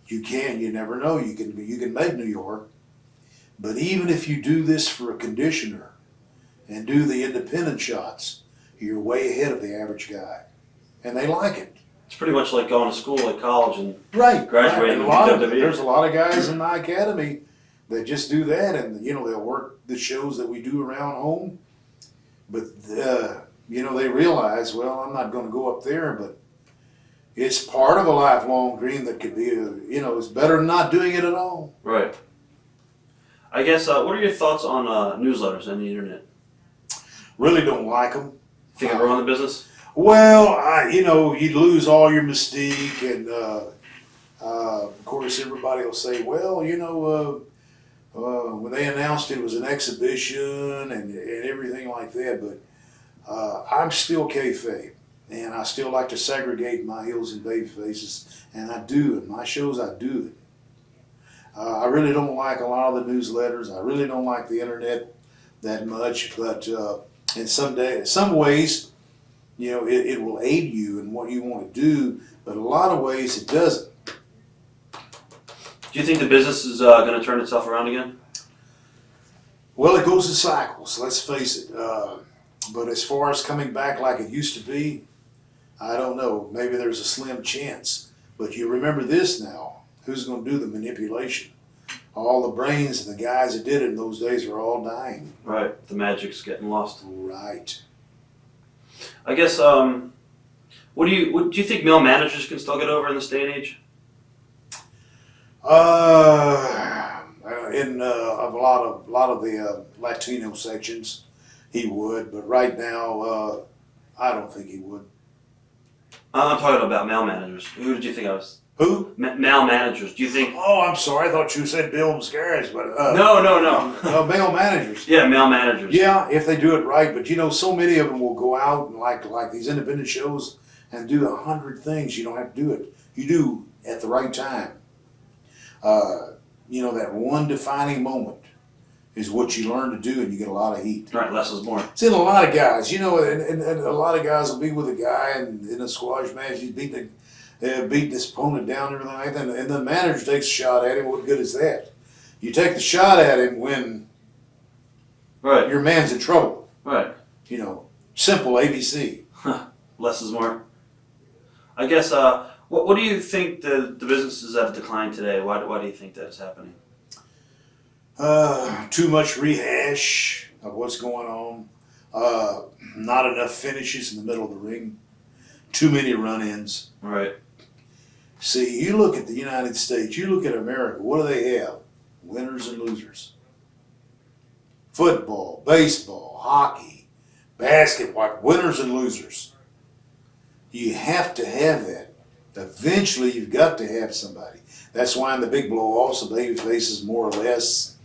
Speaker 2: you never know. You can make New York, but even if you do this for a conditioner and do the independent shots, you're way ahead of the average guy, and they like it.
Speaker 1: It's pretty much like going to school at college and
Speaker 2: Right.
Speaker 1: graduating
Speaker 2: Right.
Speaker 1: from WWE.
Speaker 2: There's a lot of guys in my academy that just do that, and you know they'll work the shows that we do around home, but you know they realize, well, I'm not going to go up there, but it's part of a lifelong dream that could be, it's better than not doing it at all.
Speaker 1: Right. I guess, what are your thoughts on newsletters and the internet?
Speaker 2: Really don't like them.
Speaker 1: Think it ruin the business?
Speaker 2: Well, you'd lose all your mystique, and of course everybody will say, well, when they announced it was an exhibition and everything like that, but I'm still kayfabe, and I still like to segregate my heels and baby faces, and I do. In my shows, I do it. I really don't like a lot of the newsletters. I really don't like the internet that much, but in some ways, it will aid you in what you want to do, but a lot of ways it doesn't.
Speaker 1: Do you think the business is going to turn itself around again?
Speaker 2: Well, it goes in cycles, let's face it. But as far as coming back like it used to be, I don't know. Maybe there's a slim chance. But you remember this now. Who's going to do the manipulation? All the brains and the guys that did it in those days are all dying.
Speaker 1: Right. The magic's getting lost.
Speaker 2: Right.
Speaker 1: I guess, do you think male managers can still get over in this day and age?
Speaker 2: In a lot of the Latino sections, he would. But right now, I don't think he would.
Speaker 1: I'm talking about male managers. Who did you think I was?
Speaker 2: Who?
Speaker 1: Male managers. Do you think?
Speaker 2: Oh, I'm sorry. I thought you said Bill Mascaras, but
Speaker 1: No.
Speaker 2: male managers.
Speaker 1: Yeah, male managers.
Speaker 2: Yeah, if they do it right. But so many of them will go out and like these independent shows and do 100 things. You don't have to do it. You do at the right time. That one defining moment is what you learn to do, and you get a lot of heat.
Speaker 1: Right, less is more.
Speaker 2: See, a lot of guys, and a lot of guys will be with a guy, and in a squash match, he's beating his opponent down and everything like that, and the manager takes a shot at him. What good is that? You take the shot at him when your man's in trouble.
Speaker 1: Right.
Speaker 2: Simple ABC.
Speaker 1: Less is more. I guess, what do you think the business is at a decline today? Why do you think that is happening?
Speaker 2: Too much rehash of what's going on. Not enough finishes in the middle of the ring. Too many run-ins.
Speaker 1: Right.
Speaker 2: See, you look at the United States, you look at America, what do they have? Winners and losers. Football, baseball, hockey, basketball, winners and losers. You have to have that. Eventually, you've got to have somebody. That's why in the big blow-offs, the baby faces more or less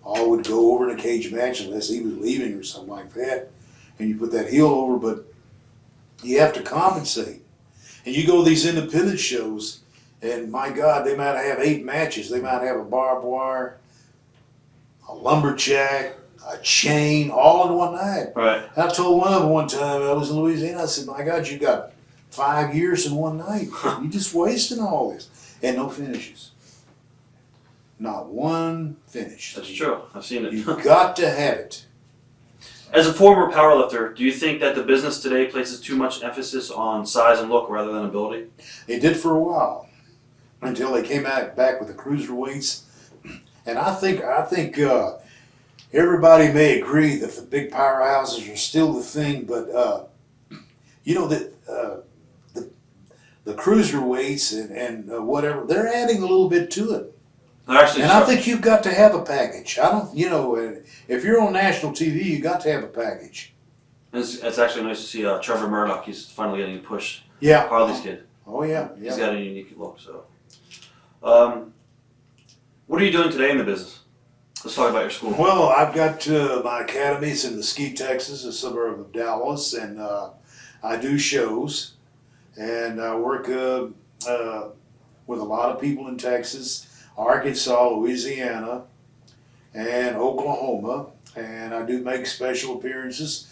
Speaker 2: all would go over in a cage match unless he was leaving or something like that. And you put that heel over, but you have to compensate. And you go to these independent shows, and my God, they might have 8 matches. They might have a barbed wire, a lumberjack, a chain, all in one night.
Speaker 1: Right.
Speaker 2: I told one of them one time, I was in Louisiana, I said, my God, you got 5 years in one night. You just wasting all this. And no finishes. Not one finish.
Speaker 1: That's true. I've seen it.
Speaker 2: You've got to have it.
Speaker 1: As a former powerlifter, do you think that the business today places too much emphasis on size and look rather than ability?
Speaker 2: It did for a while, until they came back with the cruiserweights. And I think everybody may agree that the big powerhouses are still the thing, but the cruiserweights and whatever, they're adding a little bit to it. I think you've got to have a package. If you're on national TV, you got to have a package.
Speaker 1: It's actually nice to see Trevor Murdoch. He's finally getting a push.
Speaker 2: Yeah.
Speaker 1: Harley's kid.
Speaker 2: Oh yeah.
Speaker 1: He's got a unique look. So, what are you doing today in the business? Let's talk about your school.
Speaker 2: Well, I've got my academy. It's in Mesquite, Texas, a suburb of Dallas, and I do shows, and I work with a lot of people in Texas, Arkansas, Louisiana, and Oklahoma, and I do make special appearances.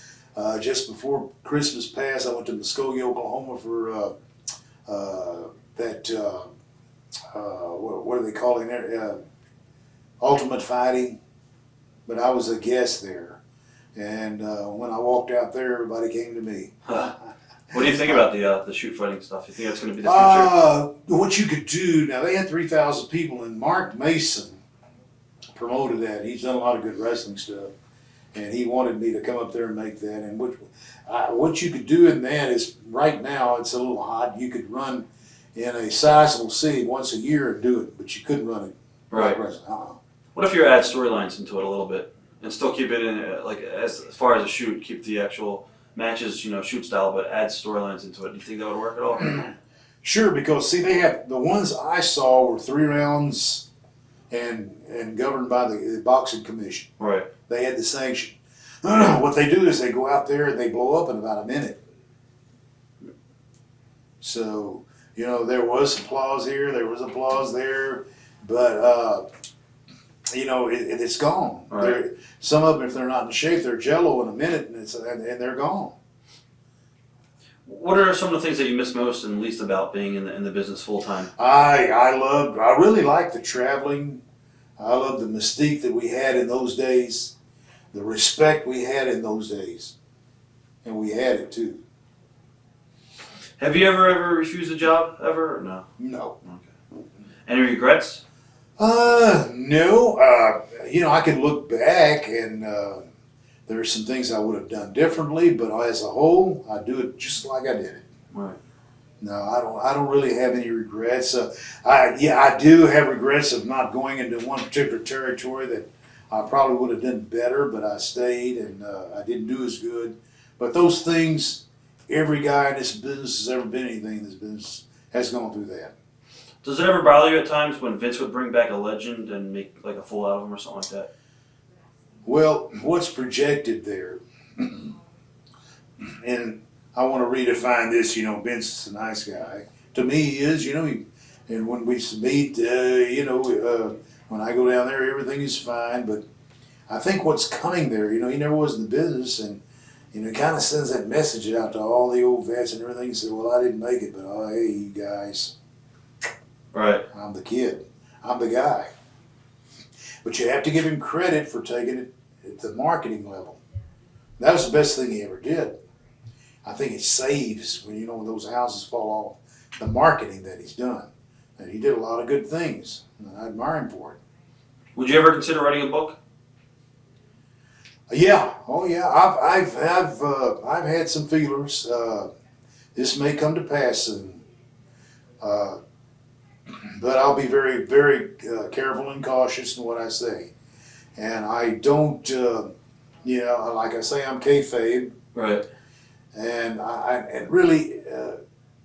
Speaker 2: Just before Christmas passed, I went to Muskogee, Oklahoma for what are they calling there? Ultimate Fighting, but I was a guest there, and when I walked out there, everybody came to me.
Speaker 1: What do you think about the shoot fighting stuff? You think that's going to be the future?
Speaker 2: What you could do, now they had 3,000 people, and Mark Mason promoted that. He's done a lot of good wrestling stuff, and he wanted me to come up there and make that. And what you could do in that is, right now it's a little hot. You could run in a sizable city once a year and do it, but you couldn't run it.
Speaker 1: Right. What if you add storylines into it a little bit and still keep it in, as far as a shoot, keep the actual matches, shoot style, but add storylines into it? Do you think that would work at all?
Speaker 2: Sure, because see, they have the ones I saw were 3 rounds and governed by the boxing commission.
Speaker 1: Right.
Speaker 2: They had the sanction. What they do is they go out there and they blow up in about a minute. So, there was applause here, there was applause there, but it's gone.
Speaker 1: Right.
Speaker 2: Some of them, if they're not in shape, they're jello in a minute, and they're gone.
Speaker 1: What are some of the things that you miss most and least about being in the business full time?
Speaker 2: I really like the traveling. I love the mystique that we had in those days, the respect we had in those days, and we had it too.
Speaker 1: Have you ever refused a job ever or no?
Speaker 2: No.
Speaker 1: Okay. Any regrets?
Speaker 2: No. I can look back and there are some things I would have done differently, but as a whole, I do it just like I did it.
Speaker 1: Right.
Speaker 2: No, I don't really have any regrets. I do have regrets of not going into one particular territory that I probably would have done better, but I stayed and I didn't do as good. But those things, every guy in this business has ever been anything in this business has gone through that.
Speaker 1: Does it ever bother you at times when Vince would bring back a legend and make like a full out of him or something like that?
Speaker 2: Well, what's projected there, and I want to redefine this, Vince is a nice guy. To me, he is, and when we meet, when I go down there, everything is fine, but I think what's coming there, you know, he never was in the business, and you know, he kind of sends that message out to all the old vets and everything. He said, "Well, I didn't make it, but oh, hey, you guys,
Speaker 1: Right.
Speaker 2: I'm the kid, I'm the guy." But you have to give him credit for taking it at the marketing level. That was the best thing he ever did. I think it saves when, you know, when those houses fall off, the marketing that he's done. And he did a lot of good things, and I admire him for it.
Speaker 1: Would you ever consider writing a book?
Speaker 2: Yeah, oh yeah. I've had some feelers. This may come to pass soon, but I'll be very, very careful and cautious in what I say. And I don't, you know, like I say, I'm kayfabe.
Speaker 1: Right.
Speaker 2: And really,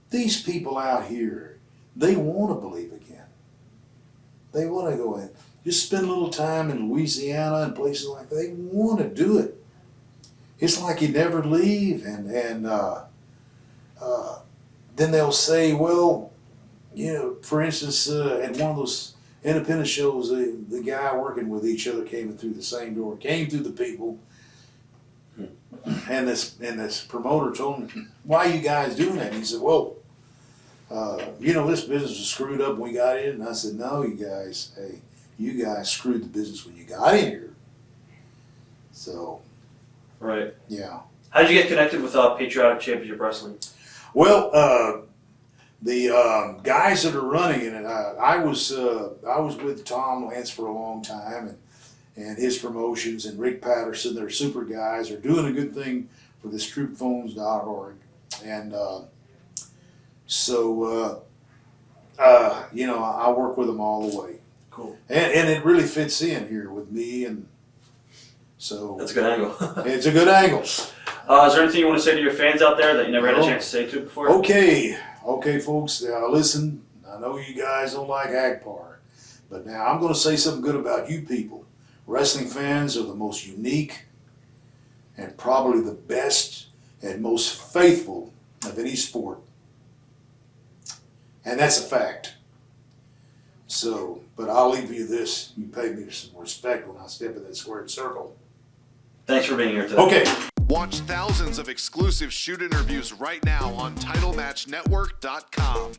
Speaker 2: these people out here, they want to believe again. They want to go in. Just spend a little time in Louisiana and places like that. They want to do it. It's like you never leave. And then they'll say, well, you know, for instance, at one of those independent shows, the guy working with each other came in through the same door, came through the people. And this promoter told him, "Why are you guys doing that?" And he said, "Well, you know, this business was screwed up when we got in." And I said, "No, you guys, hey, you guys screwed the business when you got in here." So,
Speaker 1: Right.
Speaker 2: yeah.
Speaker 1: How did you get connected with Patriotic Championship Wrestling?
Speaker 2: Well, the guys that are running it, I was with Tom Lance for a long time, and his promotions, and Rick Patterson, they're super guys, are doing a good thing for this troopphones.org. And so, you know, I work with them all the way.
Speaker 1: Cool.
Speaker 2: And it really fits in here with me, and so.
Speaker 1: That's a good angle.
Speaker 2: It's a good angle.
Speaker 1: Is there anything you want to say to your fans out there that you never had a chance to say to before?
Speaker 2: Okay, folks, listen, I know you guys don't like Akbar, but now I'm going to say something good about you people. Wrestling fans are the most unique and probably the best and most faithful of any sport. And that's a fact. So, but I'll leave you this. You pay me some respect when I step in that squared circle.
Speaker 1: Thanks for being here today.
Speaker 2: Okay.
Speaker 3: Watch thousands of exclusive shoot interviews right now on TitleMatchNetwork.com.